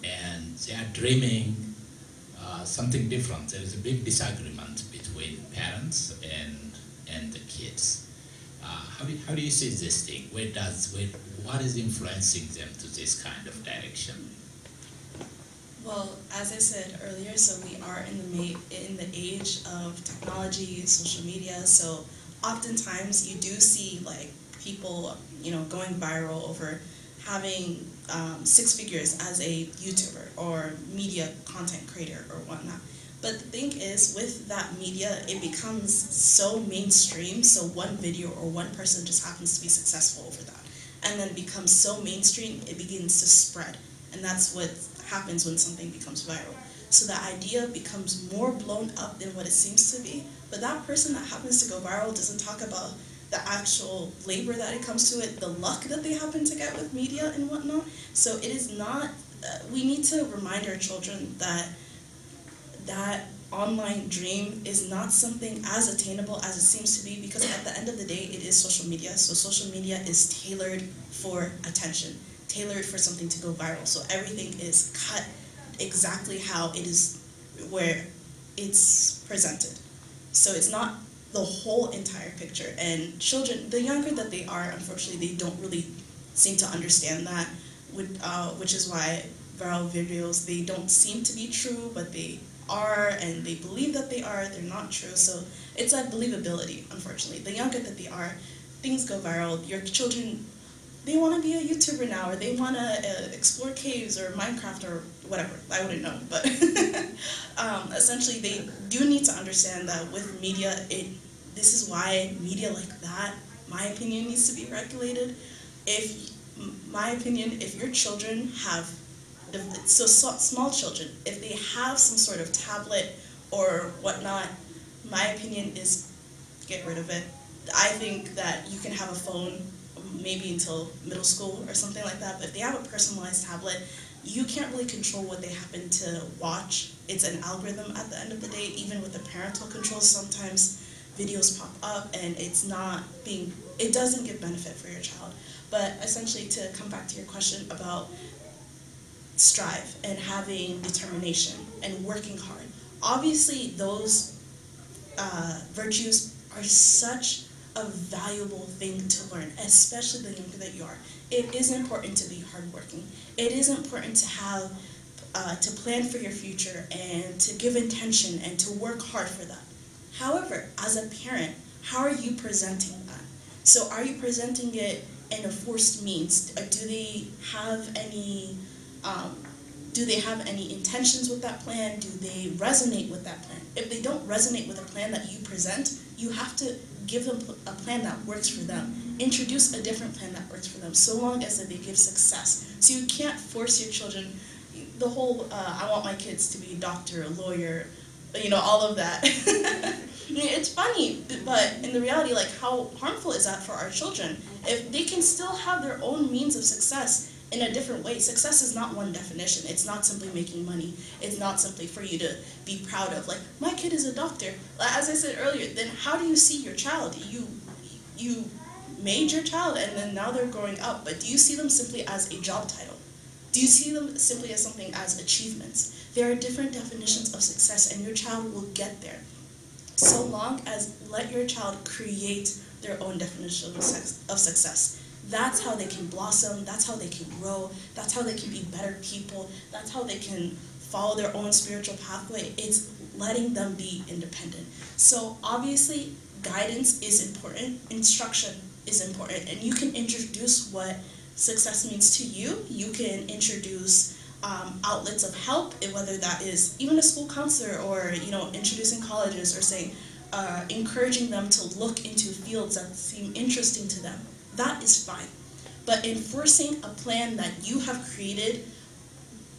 and they are dreaming something different. There is a big disagreement between parents and the kids. how do you see this thing? What is influencing them to this kind of direction? Well, as I said earlier, so we are in the age of technology, social media. So oftentimes you do see like people, going viral over having 6 figures as a YouTuber or media content creator or whatnot. But the thing is, with that media, it becomes so mainstream. So one video or one person just happens to be successful over that, and then becomes so mainstream, it begins to spread. And that's what happens when something becomes viral. So the idea becomes more blown up than what it seems to be. But that person that happens to go viral doesn't talk about the actual labor that it comes to it, the luck that they happen to get with media and whatnot. So it is not, we need to remind our children that online dream is not something as attainable as it seems to be, because at the end of the day, it is social media. So social media is tailored for attention, tailored for something to go viral. So everything is cut exactly how it is, where it's presented. So it's not the whole entire picture. And children, the younger that they are, unfortunately, they don't really seem to understand that, which is why viral videos, they don't seem to be true, but they are, and they believe that they are, they're not true. So it's like believability, unfortunately. The younger that they are, things go viral. Your children, they want to be a YouTuber now, or they want to explore caves or Minecraft or whatever. I wouldn't know, but essentially they do need to understand that with media, this is why media like that, my opinion, needs to be regulated. If your children have, small children, if they have some sort of tablet or whatnot, my opinion is get rid of it. I think that you can have a phone maybe until middle school or something like that, but if they have a personalized tablet, you can't really control what they happen to watch. It's an algorithm at the end of the day. Even with the parental controls, sometimes videos pop up and it doesn't give benefit for your child. But essentially, to come back to your question about strive and having determination and working hard, obviously those virtues are such a valuable thing to learn, especially the younger that you are. It is important to be hardworking. It is important to have to plan for your future and to give intention and to work hard for that. However, as a parent, how are you presenting that? So are you presenting it in a forced means? Do they have any intentions with that plan? Do they resonate with that plan? If they don't resonate with a plan that you present, you have to give them a plan that works for them. Introduce a different plan that works for them, so long as they give success. So you can't force your children, the whole, I want my kids to be a doctor, a lawyer, all of that. It's funny, but in the reality, like, how harmful is that for our children? If they can still have their own means of success in a different way. Success is not one definition. It's not simply making money. It's not simply for you to be proud of. Like, my kid is a doctor. As I said earlier, then how do you see your child? You made your child, and then now they're growing up, but do you see them simply as a job title? Do you see them simply as something as achievements? There are different definitions of success, and your child will get there. So long as let your child create their own definition of success. That's how they can blossom, that's how they can grow, that's how they can be better people, that's how they can follow their own spiritual pathway. It's letting them be independent. So obviously, guidance is important, instruction is important, and you can introduce what success means to you. You can introduce outlets of help, whether that is even a school counselor, or introducing colleges, or saying encouraging them to look into fields that seem interesting to them. That is fine. But enforcing a plan that you have created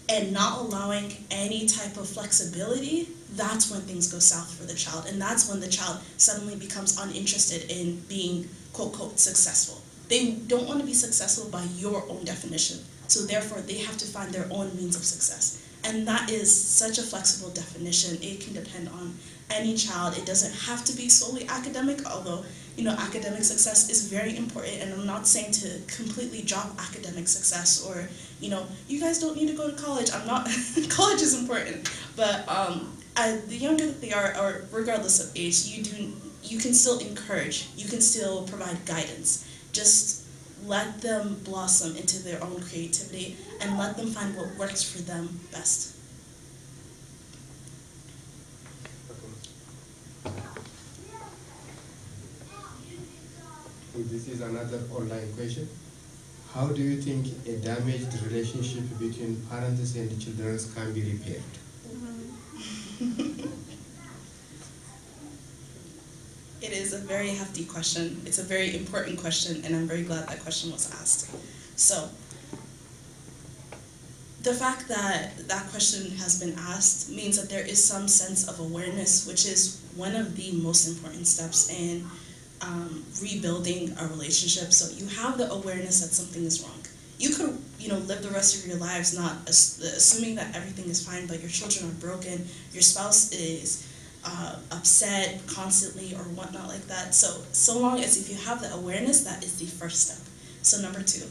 and not allowing any type of flexibility, that's when things go south for the child. And that's when the child suddenly becomes uninterested in being, quote, quote, successful. They don't want to be successful by your own definition. So therefore, they have to find their own means of success. And that is such a flexible definition. It can depend on any child. It doesn't have to be solely academic, although academic success is very important, and I'm not saying to completely drop academic success, or you guys don't need to go to college. I'm not. College is important, but the younger that they are, or regardless of age, you can still encourage, you can still provide guidance. Just let them blossom into their own creativity and let them find what works for them best. This is another online question. How do you think a damaged relationship between parents and children can be repaired? It is a very hefty question. It's a very important question, and I'm very glad that question was asked. So, the fact that that question has been asked means that there is some sense of awareness, which is one of the most important steps in rebuilding a relationship. So you have the awareness that something is wrong. You could, live the rest of your lives not assuming that everything is fine, but your children are broken, your spouse is upset constantly or whatnot like that. So long as if you have the awareness, that is the first step. So number 2,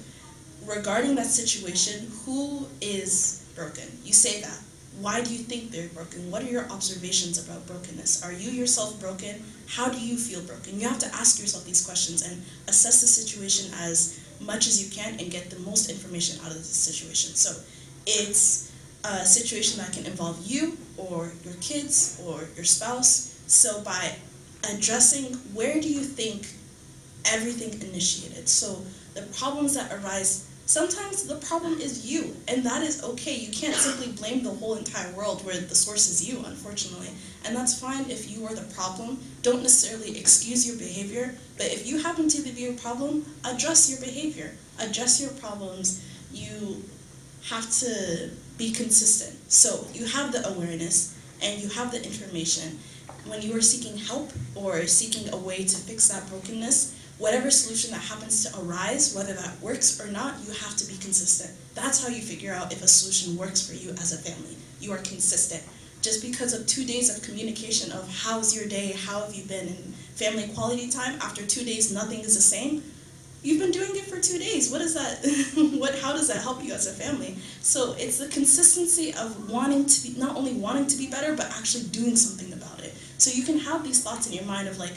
regarding that situation, who is broken? You say that. Why do you think they're broken? What are your observations about brokenness? Are you yourself broken? How do you feel broken? You have to ask yourself these questions and assess the situation as much as you can and get the most information out of the situation. So it's a situation that can involve you or your kids or your spouse. So by addressing where do you think everything initiated? So the problems that arise, sometimes the problem is you, and that is okay. You can't simply blame the whole entire world where the source is you, unfortunately. And that's fine if you are the problem. Don't necessarily excuse your behavior, but if you happen to be a problem, address your behavior. Address your problems. You have to be consistent. So you have the awareness and you have the information. When you are seeking help or seeking a way to fix that brokenness, whatever solution that happens to arise, whether that works or not, you have to be consistent. That's how you figure out if a solution works for you as a family. You are consistent. Just because of 2 days of communication of how's your day, how have you been, and family quality time, after 2 days nothing is the same, you've been doing it for 2 days. What is that? How does that help you as a family? So it's the consistency of wanting to be, not only wanting to be better, but actually doing something about it. So you can have these thoughts in your mind of like,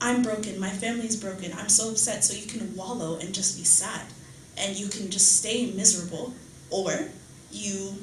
I'm broken, my family's broken, I'm so upset, so you can wallow and just be sad. And you can just stay miserable, or you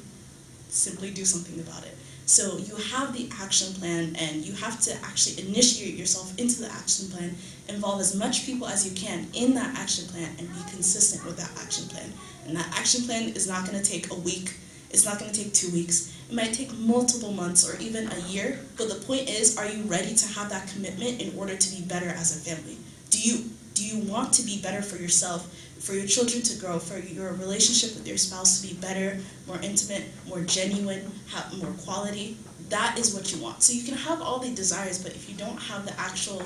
simply do something about it. So you have the action plan, and you have to actually initiate yourself into the action plan, involve as much people as you can in that action plan, and be consistent with that action plan. And that action plan is not going to take a week, it's not going to take 2 weeks, it might take multiple months or even a year, but the point is, are you ready to have that commitment in order to be better as a family? Do you want to be better for yourself, for your children to grow, for your relationship with your spouse to be better, more intimate, more genuine, have more quality? That is what you want. So you can have all the desires, but if you don't have the actual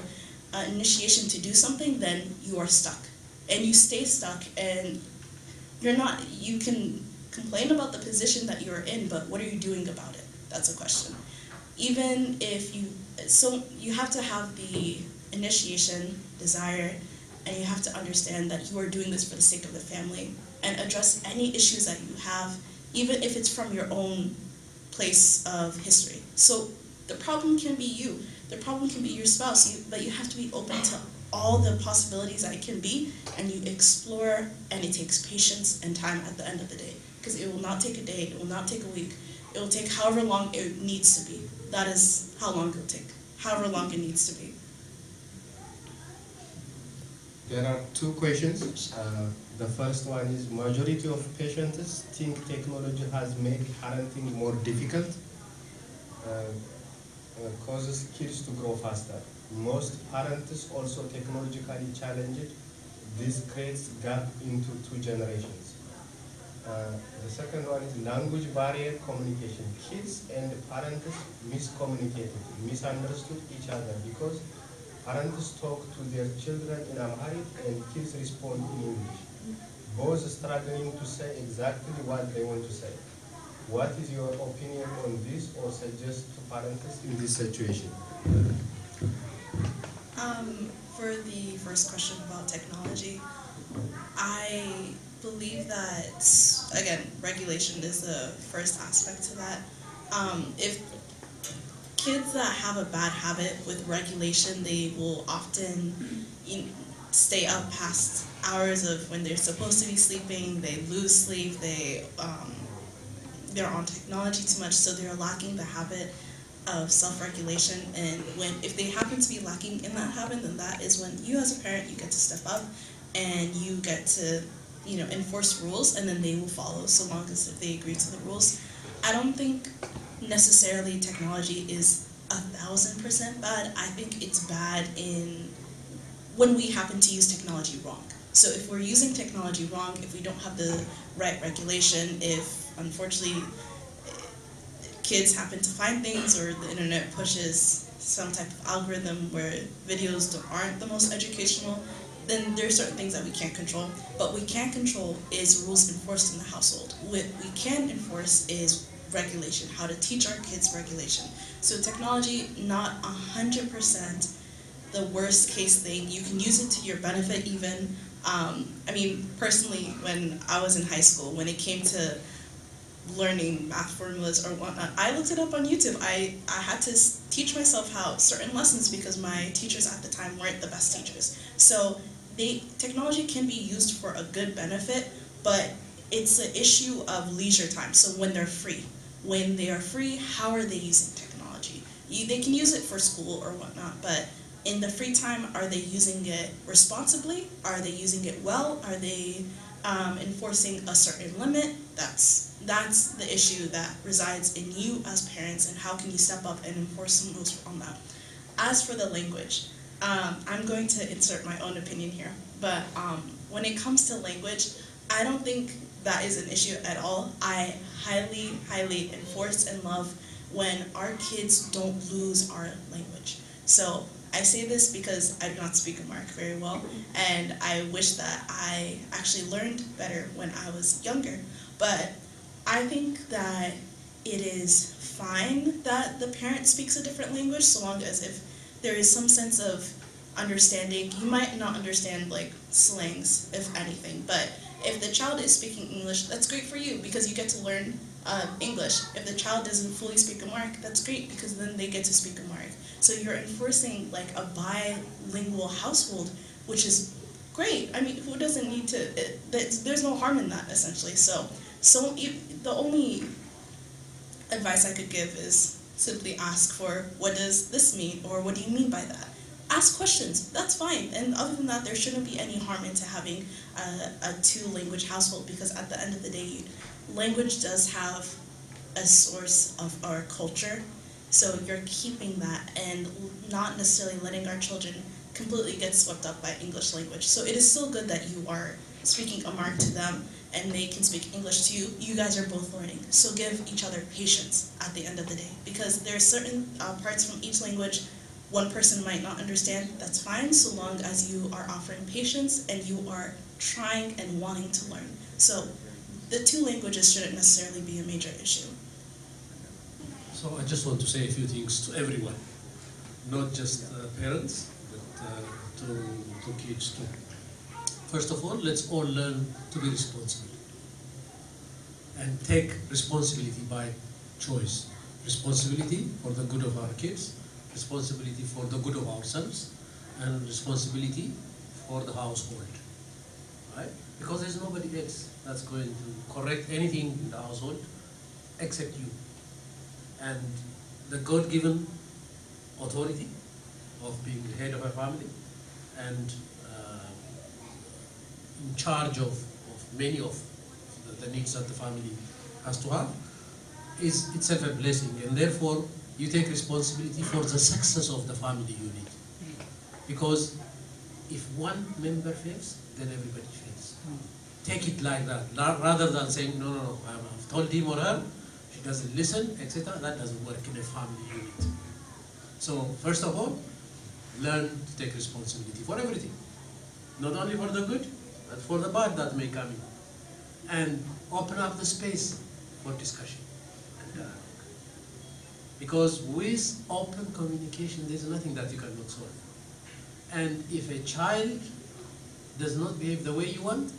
initiation to do something, then you are stuck. And you stay stuck, and you can complain about the position that you're in, but what are you doing about it? That's a question. Even if you have to have the initiation, desire, and you have to understand that you are doing this for the sake of the family, and address any issues that you have, even if it's from your own place of history. So the problem can be you, the problem can be your spouse, but you have to be open to all the possibilities that it can be, and you explore, and it takes patience and time at the end of the day. Because it will not take a day, it will not take a week, it will take however long it needs to be. That is how long it will take, however long it needs to be. There are 2 questions. The first one is, majority of patients think technology has made parenting more difficult, causes kids to grow faster. Most parents also technologically challenged. This creates gap into 2 generations. The second one is language barrier communication. Kids and parents miscommunicated, misunderstood each other because parents talk to their children in Amharic and kids respond in English, both struggling to say exactly what they want to say. What is your opinion on this, or suggest to parents in this situation? For the first question about technology, I believe that, again, regulation is the first aspect to that. If kids that have a bad habit with regulation, they will often stay up past hours of when they're supposed to be sleeping. They lose sleep. They're on technology too much, so they're lacking the habit of self-regulation. And if they happen to be lacking in that habit, then that is when you as a parent, you get to step up and you get to enforce rules, and then they will follow so long as if they agree to the rules. I don't think necessarily technology is 1,000% bad. I think it's bad when we happen to use technology wrong. So if we're using technology wrong, if we don't have the right regulation, if unfortunately kids happen to find things or the internet pushes some type of algorithm where videos aren't the most educational, then there are certain things that we can't control. But what we can control is rules enforced in the household. What we can enforce is regulation, how to teach our kids regulation. So technology, not 100% the worst case thing. You can use it to your benefit even. Personally, when I was in high school, when it came to learning math formulas or whatnot, I looked it up on YouTube. I had to teach myself how certain lessons because my teachers at the time weren't the best teachers. So technology can be used for a good benefit, but it's an issue of leisure time. So when they're free. When they are free, how are they using technology? They can use it for school or whatnot, but in the free time, are they using it responsibly? Are they using it well? Are they enforcing a certain limit? That's the issue that resides in you as parents, and how can you step up and enforce some rules on that. As for the language, I'm going to insert my own opinion here, but when it comes to language, I don't think that is an issue at all. I highly, highly enforce and love when our kids don't lose our language. So I say this because I do not speak Amharic very well, and I wish that I actually learned better when I was younger. But I think that it is fine that the parent speaks a different language, so long as if there is some sense of understanding. You might not understand like slangs, if anything, but if the child is speaking English, that's great for you because you get to learn English. If the child doesn't fully speak Amharic, that's great because then they get to speak Amharic. So you're enforcing like a bilingual household, which is great. I mean, who doesn't need to? There's no harm in that, essentially. So the only advice I could give is simply ask for, what does this mean, or what do you mean by that? Ask questions, that's fine. And other than that, there shouldn't be any harm into having a two-language household, because at the end of the day, language does have a source of our culture. So you're keeping that and not necessarily letting our children completely get swept up by English language. So it is still good that you are speaking Amharic to them and they can speak English to you. You guys are both learning. So give each other patience at the end of the day, because there are certain parts from each language one person might not understand. That's fine, so long as you are offering patience and you are trying and wanting to learn. So the two languages shouldn't necessarily be a major issue. So I just want to say a few things to everyone, not just parents, but to kids too. First of all, let's all learn to be responsible and take responsibility by choice. Responsibility for the good of our kids, responsibility for the good of ourselves, and responsibility for the household, right? Because there's nobody else that's going to correct anything in the household except you. And the God-given authority of being the head of a family and in charge of many of the needs that the family has to have is itself a blessing, and therefore you take responsibility for the success of the family unit. Because if one member fails, then everybody fails. Take it like that, rather than saying, no, I've told him or her, she doesn't listen, etc. That doesn't work in a family unit. So first of all, learn to take responsibility for everything. Not only for the good, but for the bad that may come in. And open up the space for discussion and dialogue. Because with open communication, there's nothing that you cannot solve. And if a child does not behave the way you want,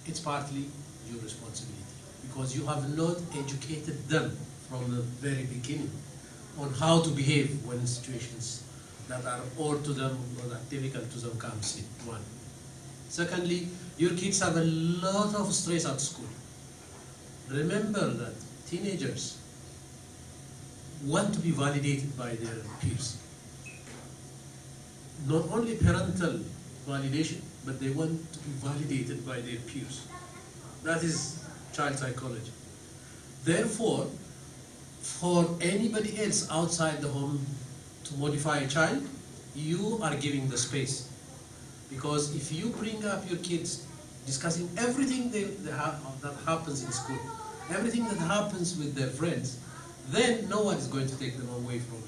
it's partly your responsibility, because you have not educated them from the very beginning on how to behave when situations that are odd to them or that difficult to them comes in. One. Secondly, your kids have a lot of stress at school. Remember that teenagers want to be validated by their peers. Not only parental validation, but they want to be validated by their peers. That is child psychology. Therefore, for anybody else outside the home to modify a child, you are giving the space. Because if you bring up your kids discussing everything that happens in school, everything that happens with their friends, then no one is going to take them away from you.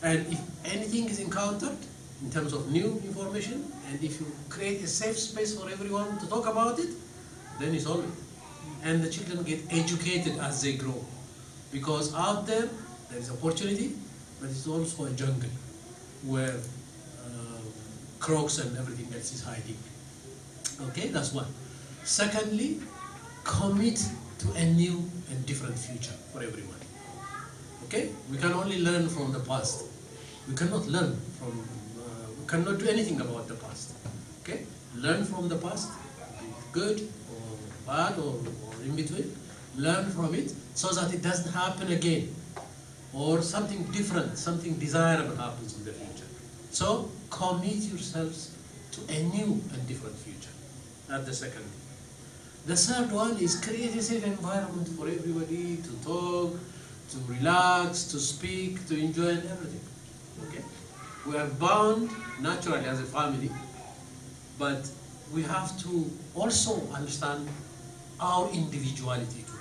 And if anything is encountered in terms of new information, and if you create a safe space for everyone to talk about it, then you solve it. And the children get educated as they grow. Because out there is opportunity, but it's also a jungle where crocs and everything else is hiding. Okay, that's one. Secondly, commit to a new and different future for everyone. Okay, we can only learn from the past. We cannot learn from, we cannot do anything about the past. Okay, learn from the past, good or bad or in between. Learn from it so that it doesn't happen again, or something different, something desirable happens in the future. So commit yourselves to a new and different future. That's the second thing. The third one is create a safe environment for everybody to talk, to relax, to speak, to enjoy and everything. Okay? We are bound naturally as a family, but we have to also understand our individuality too.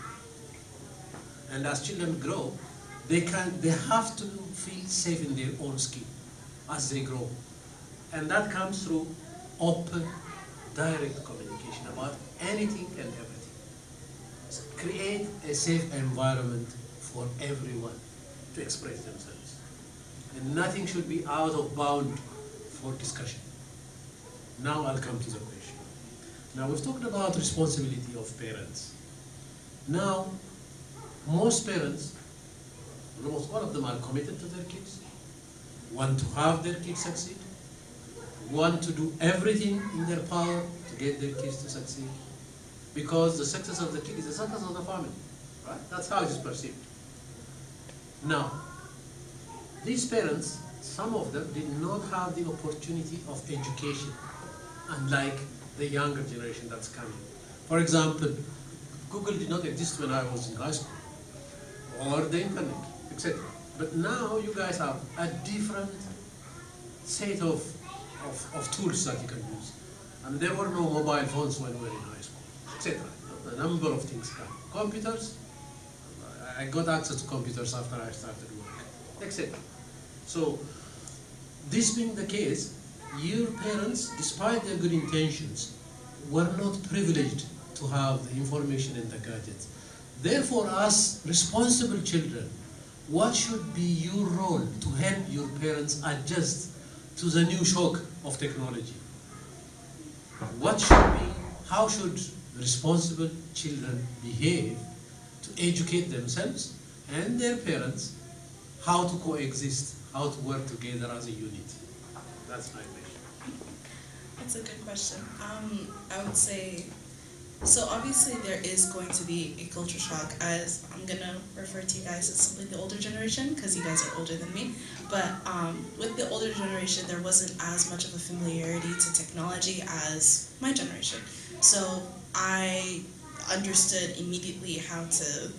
And as children grow, they have to feel safe in their own skin as they grow. And that comes through open, direct communication about anything and everything. So create a safe environment for everyone to express themselves. And nothing should be out of bound for discussion. Now I'll come to the question. Now we've talked about responsibility of parents. Now, most parents, almost all of them are committed to their kids, want to have their kids succeed, want to do everything in their power to get their kids to succeed, because the success of the kid is the success of the family, right? That's how it is perceived. Now, these parents, some of them did not have the opportunity of education, unlike the younger generation that's coming. For example, Google did not exist when I was in high school, or the internet, etc. But now you guys have a different set of tools that you can use. And there were no mobile phones when we were in high school, etc. A number of things come. Computers, I got access to computers after I started work, etc. So, this being the case, your parents, despite their good intentions, were not privileged to have the information and the gadgets. Therefore, as responsible children, what should be your role to help your parents adjust to the new shock of technology? How should responsible children behave to educate themselves and their parents how to coexist, how to work together as a unit? That's my question. That's a good question. I would say, so obviously there is going to be a culture shock, as I'm going to refer to you guys as simply the older generation, because you guys are older than me. But with the older generation, there wasn't as much of a familiarity to technology as my generation. So I understood immediately how to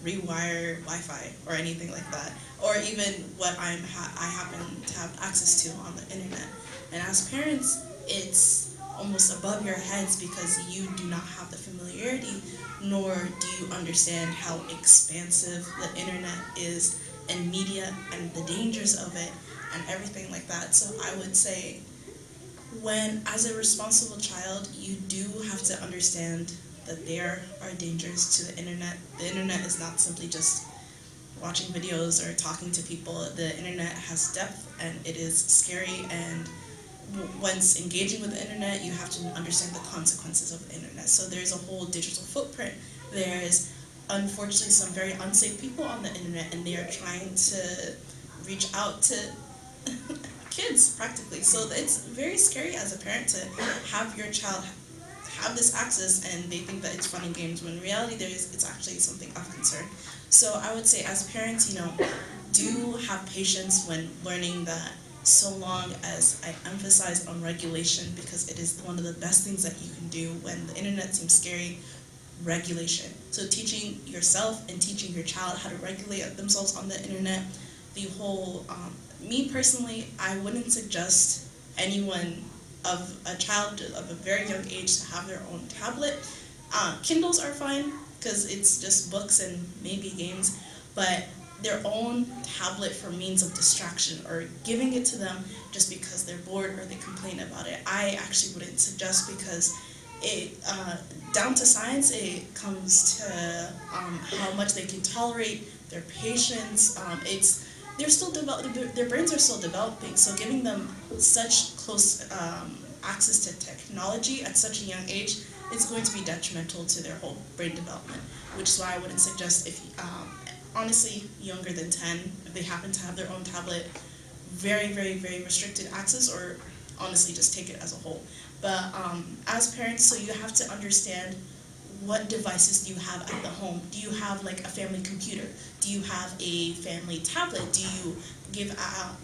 rewire Wi-Fi or anything like that, or even what I happen to have access to on the internet. And as parents, it's almost above your heads because you do not have the familiarity, nor do you understand how expansive the internet is and media and the dangers of it and everything like that. So I would say, when as a responsible child, you do have to understand that there are dangers to the internet. The internet is not simply just watching videos or talking to people. The internet has depth and it is scary, and once engaging with the internet, you have to understand the consequences of the internet. So there's a whole digital footprint. There's unfortunately some very unsafe people on the internet, and they are trying to reach out to kids practically. So it's very scary as a parent to have your child have this access and they think that it's fun and games, when in reality it's actually something of concern. So I would say as parents, do have patience when learning that, so long as I emphasize on regulation, because it is one of the best things that you can do when the internet seems scary. Regulation. So teaching yourself and teaching your child how to regulate themselves on the internet. The whole, me personally, I wouldn't suggest anyone of a child of a very young age to have their own tablet. Kindles are fine because it's just books and maybe games, but their own tablet for means of distraction or giving it to them just because they're bored or they complain about it, I actually wouldn't suggest, because it, down to science, it comes to how much they can tolerate, their patience. They're still their brains are still developing, so giving them such close access to technology at such a young age is going to be detrimental to their whole brain development, which is why I wouldn't suggest, if honestly, younger than 10, if they happen to have their own tablet, very, very, very restricted access, or honestly just take it as a whole. But as parents, so you have to understand, what devices do you have at the home? Do you have like a family computer? Do you have a family tablet? Do you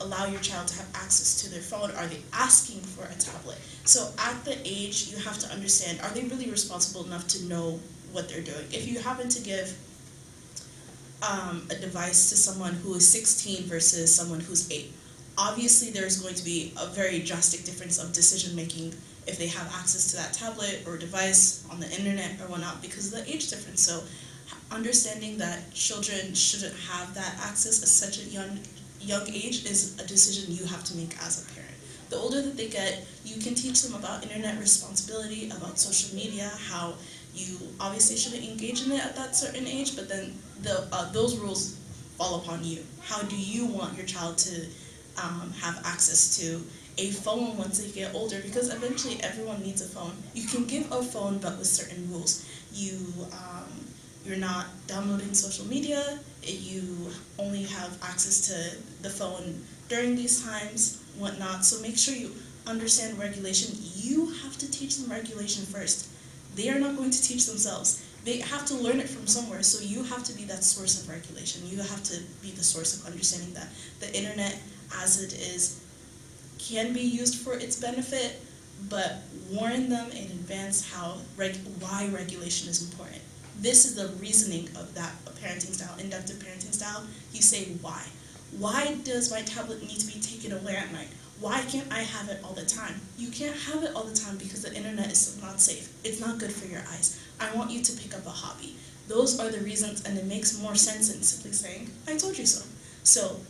allow your child to have access to their phone? Are they asking for a tablet? So at the age, you have to understand, are they really responsible enough to know what they're doing? If you happen to give a device to someone who is 16 versus someone who's 8, obviously there's going to be a very drastic difference of decision making if they have access to that tablet or device on the internet or whatnot, because of the age difference. So understanding that children shouldn't have that access at such a young age is a decision you have to make as a parent. The older that they get, you can teach them about internet responsibility, about social media, how you obviously shouldn't engage in it at that certain age, but then those rules fall upon you. How do you want your child to have access to a phone once they get older? Because eventually everyone needs a phone. You can give a phone, but with certain rules. You're not downloading social media. You only have access to the phone during these times, whatnot. So make sure you understand regulation. You have to teach them regulation first. They are not going to teach themselves. They have to learn it from somewhere, so you have to be that source of regulation. You have to be the source of understanding that the internet, as it is, can be used for its benefit, but warn them in advance why regulation is important. This is the reasoning of that parenting style, inductive parenting style. You say why. Why does my tablet need to be taken away at night? Why can't I have it all the time? You can't have it all the time because the internet is not safe. It's not good for your eyes. I want you to pick up a hobby. Those are the reasons, and it makes more sense than simply saying, I told you so. So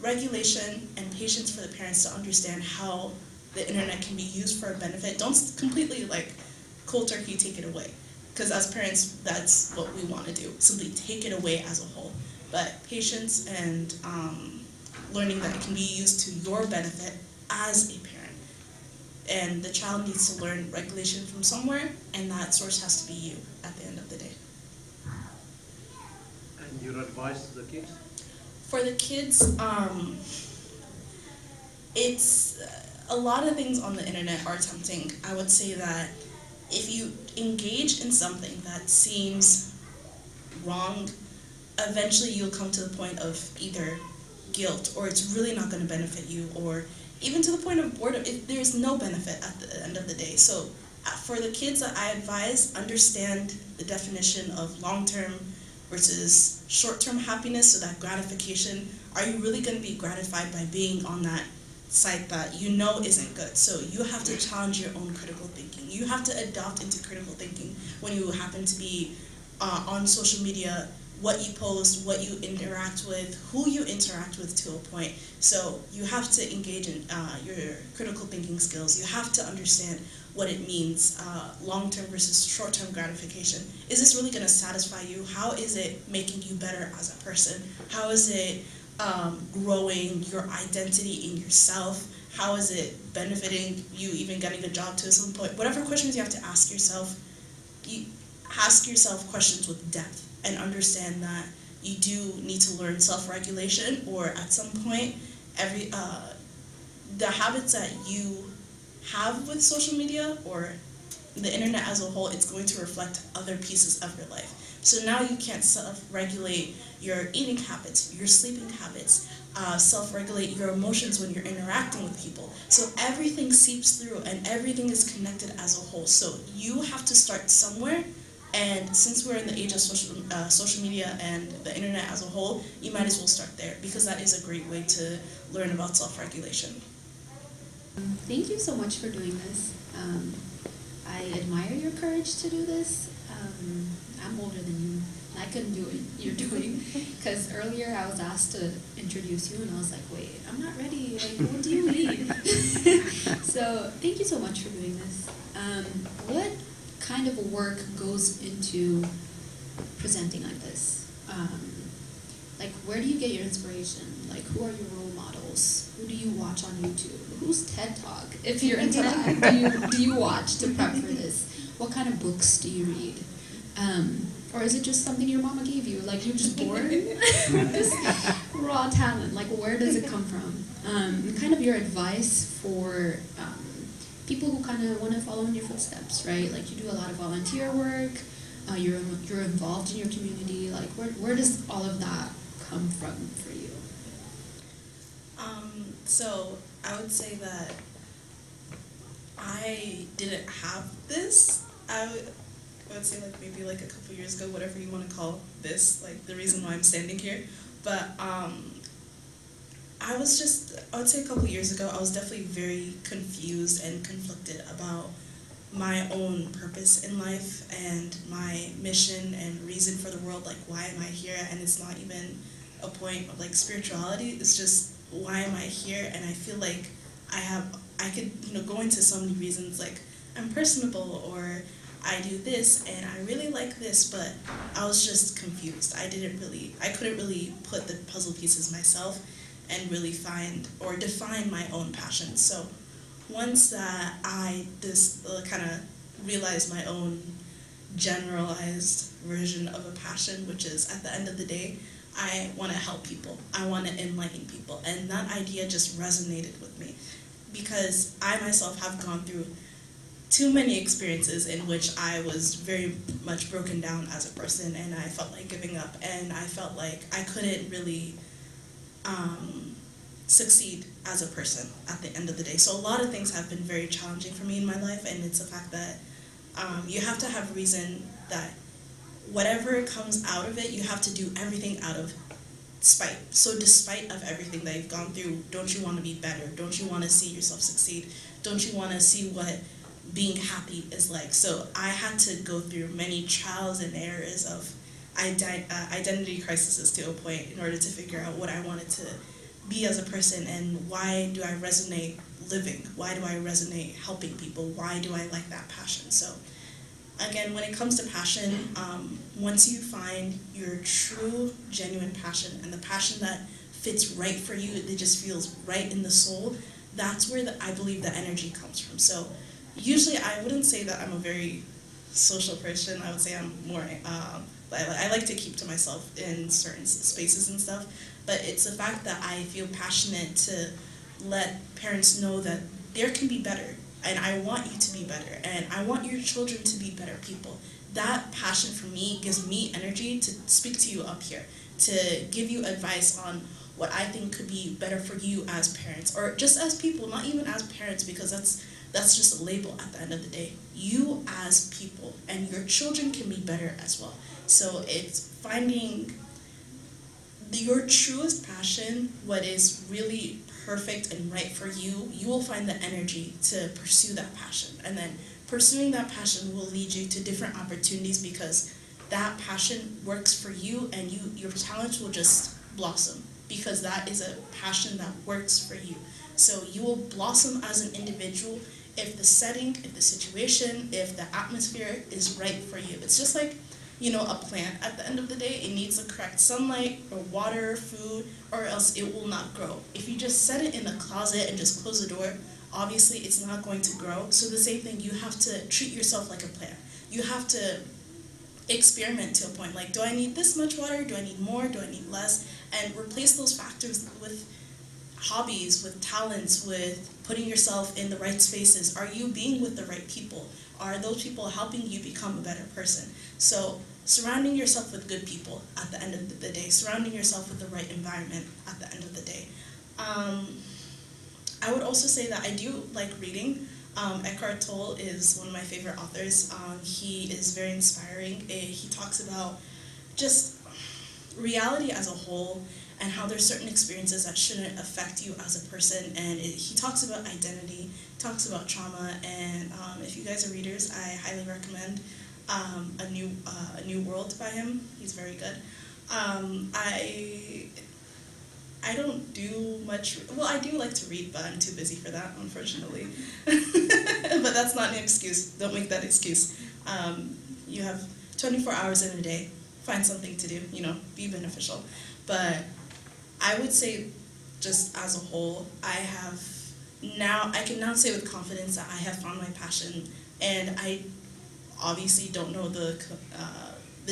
regulation and patience for the parents to understand how the internet can be used for a benefit. Don't completely cold turkey take it away, because as parents, that's what we want to do, simply take it away as a whole. But patience and learning that it can be used to your benefit as a parent. And the child needs to learn regulation from somewhere, and that source has to be you at the end of the day. And your advice to the kids? For the kids, it's a lot of things on the internet are tempting. I would say that if you engage in something that seems wrong, eventually you'll come to the point of either guilt, or it's really not going to benefit you, or even to the point of boredom. There's no benefit at the end of the day. So for the kids, I advise, understand the definition of long-term versus short-term happiness, so that gratification. Are you really going to be gratified by being on that site that you know isn't good? So you have to challenge your own critical thinking. You have to adopt into critical thinking when you happen to be on social media, what you post, what you interact with, who you interact with to a point. So you have to engage in your critical thinking skills. You have to understand what it means, long-term versus short-term gratification. Is this really going to satisfy you? How is it making you better as a person? How is it growing your identity in yourself? How is it benefiting you even getting a job to some point? Whatever questions you have to ask yourself, you ask yourself questions with depth. and understand that you do need to learn self-regulation, or at some point, the habits that you have with social media or the internet as a whole, it's going to reflect other pieces of your life. So now you can't self-regulate your eating habits, your sleeping habits, self-regulate your emotions when you're interacting with people. So everything seeps through and everything is connected as a whole. So you have to start somewhere, and since we're in the age of social media and the internet as a whole, you might as well start there, because that is a great way to learn about self-regulation. Thank you so much for doing this. I admire your courage to do this. I'm older than you. I couldn't do what you're doing, because earlier I was asked to introduce you and I was like, wait, I'm not ready. Like, what do you mean? So thank you so much for doing this. What kind of work goes into presenting like this? Like, where do you get your inspiration? Like, who are your role models? Who do you watch on YouTube? Who's TED Talk? If you're into that, do you watch to prep for this? What kind of books do you read? Or is it just something your mama gave you? Like, you're just born with this raw talent. Like, where does it come from? Kind of your advice for people who kind of want to follow in your footsteps, right? Like, you do a lot of volunteer work. You're involved in your community. Like, where does all of that come from for you? So I would say that I didn't have this. I would say like maybe like a couple years ago, whatever you want to call this, like the reason why I'm standing here. But I would say a couple years ago, I was definitely very confused and conflicted about my own purpose in life and my mission and reason for the world. Like, why am I here? And it's not even a point of like spirituality. It's just, why am I here? And I feel like I could go into so many reasons, like I'm personable, or I do this and I really like this, but I was just confused. I couldn't really put the puzzle pieces myself and really find or define my own passion. So once that I kind of realized my own generalized version of a passion, which is, at the end of the day, I want to help people. I want to enlighten people. And that idea just resonated with me, because I myself have gone through too many experiences in which I was very much broken down as a person, and I felt like giving up, and I felt like I couldn't really succeed as a person at the end of the day. So a lot of things have been very challenging for me in my life, and it's the fact that you have to have reason that whatever comes out of it, you have to do everything out of spite. So despite of everything that you've gone through, don't you want to be better? Don't you want to see yourself succeed? Don't you want to see what being happy is like? So I had to go through many trials and errors of identity crises to a point in order to figure out what I wanted to be as a person, and why do I resonate living? Why do I resonate helping people? Why do I like that passion? So again, when it comes to passion, once you find your true, genuine passion, and the passion that fits right for you, it just feels right in the soul, that's where I believe the energy comes from. So usually I wouldn't say that I'm a very social person. I would say I'm more, I like to keep to myself in certain spaces and stuff, but it's the fact that I feel passionate to let parents know that there can be better, and I want you to be better, and I want your children to be better people. That passion for me gives me energy to speak to you up here, to give you advice on what I think could be better for you as parents, or just as people, not even as parents, because that's just a label at the end of the day. You as people, and your children can be better as well. So it's finding your truest passion, what is really perfect and right for you. You will find the energy to pursue that passion, and then pursuing that passion will lead you to different opportunities, because that passion works for you, and your talents will just blossom, because that is a passion that works for you. So you will blossom as an individual if the setting, if the situation, if the atmosphere is right for you. It's just like, a plant. At the end of the day, it needs the correct sunlight or water, food, or else it will not grow. If you just set it in the closet and just close the door, obviously it's not going to grow. So the same thing, you have to treat yourself like a plant. You have to experiment to a point. Like, do I need this much water? Do I need more? Do I need less? And replace those factors with hobbies, with talents, with putting yourself in the right spaces. Are you being with the right people? Are those people helping you become a better person? So surrounding yourself with good people at the end of the day, surrounding yourself with the right environment at the end of the day. I would also say that I do like reading. Eckhart Tolle is one of my favorite authors. He is very inspiring. He talks about just reality as a whole and how there's certain experiences that shouldn't affect you as a person. And he talks about identity, talks about trauma, and if you guys are readers, I highly recommend A New World by him. He's very good. I don't do much, well, I do like to read, but I'm too busy for that, unfortunately. But that's not an excuse. Don't make that excuse. You have 24 hours in a day. Find something to do, be beneficial. But I would say, just as a whole, I can now say with confidence that I have found my passion, and I obviously don't know the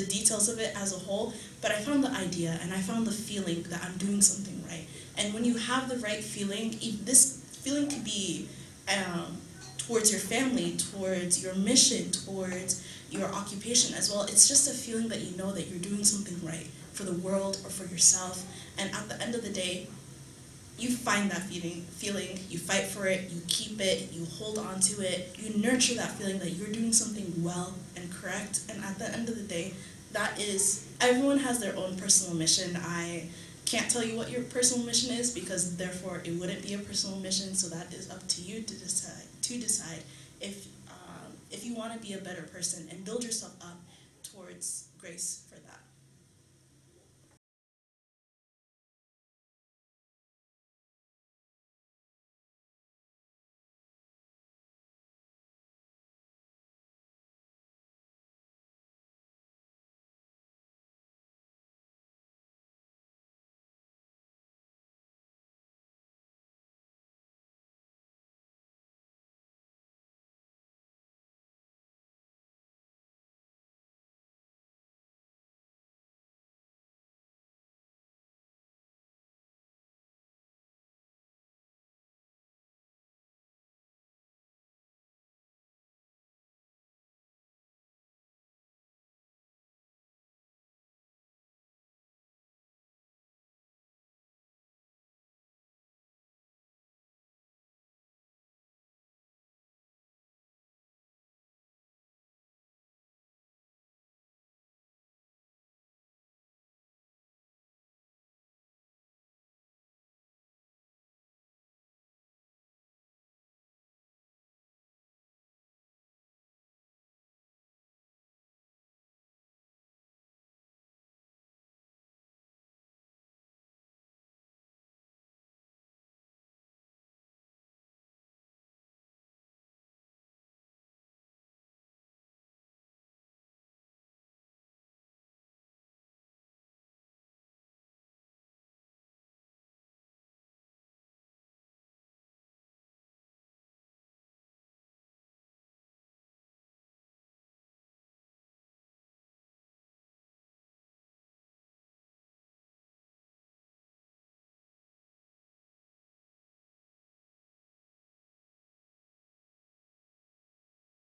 details of it as a whole, but I found the idea and I found the feeling that I'm doing something right. And when you have the right feeling, this feeling could be towards your family, towards your mission, towards your occupation as well. It's just a feeling that you know that you're doing something right for the world or for yourself. And at the end of the day, you find that feeling, you fight for it, you keep it, you hold on to it, you nurture that feeling that you're doing something well and correct. And at the end of the day, everyone has their own personal mission. I can't tell you what your personal mission is, because therefore it wouldn't be a personal mission, so that is up to you to decide if you want to be a better person and build yourself up towards grace.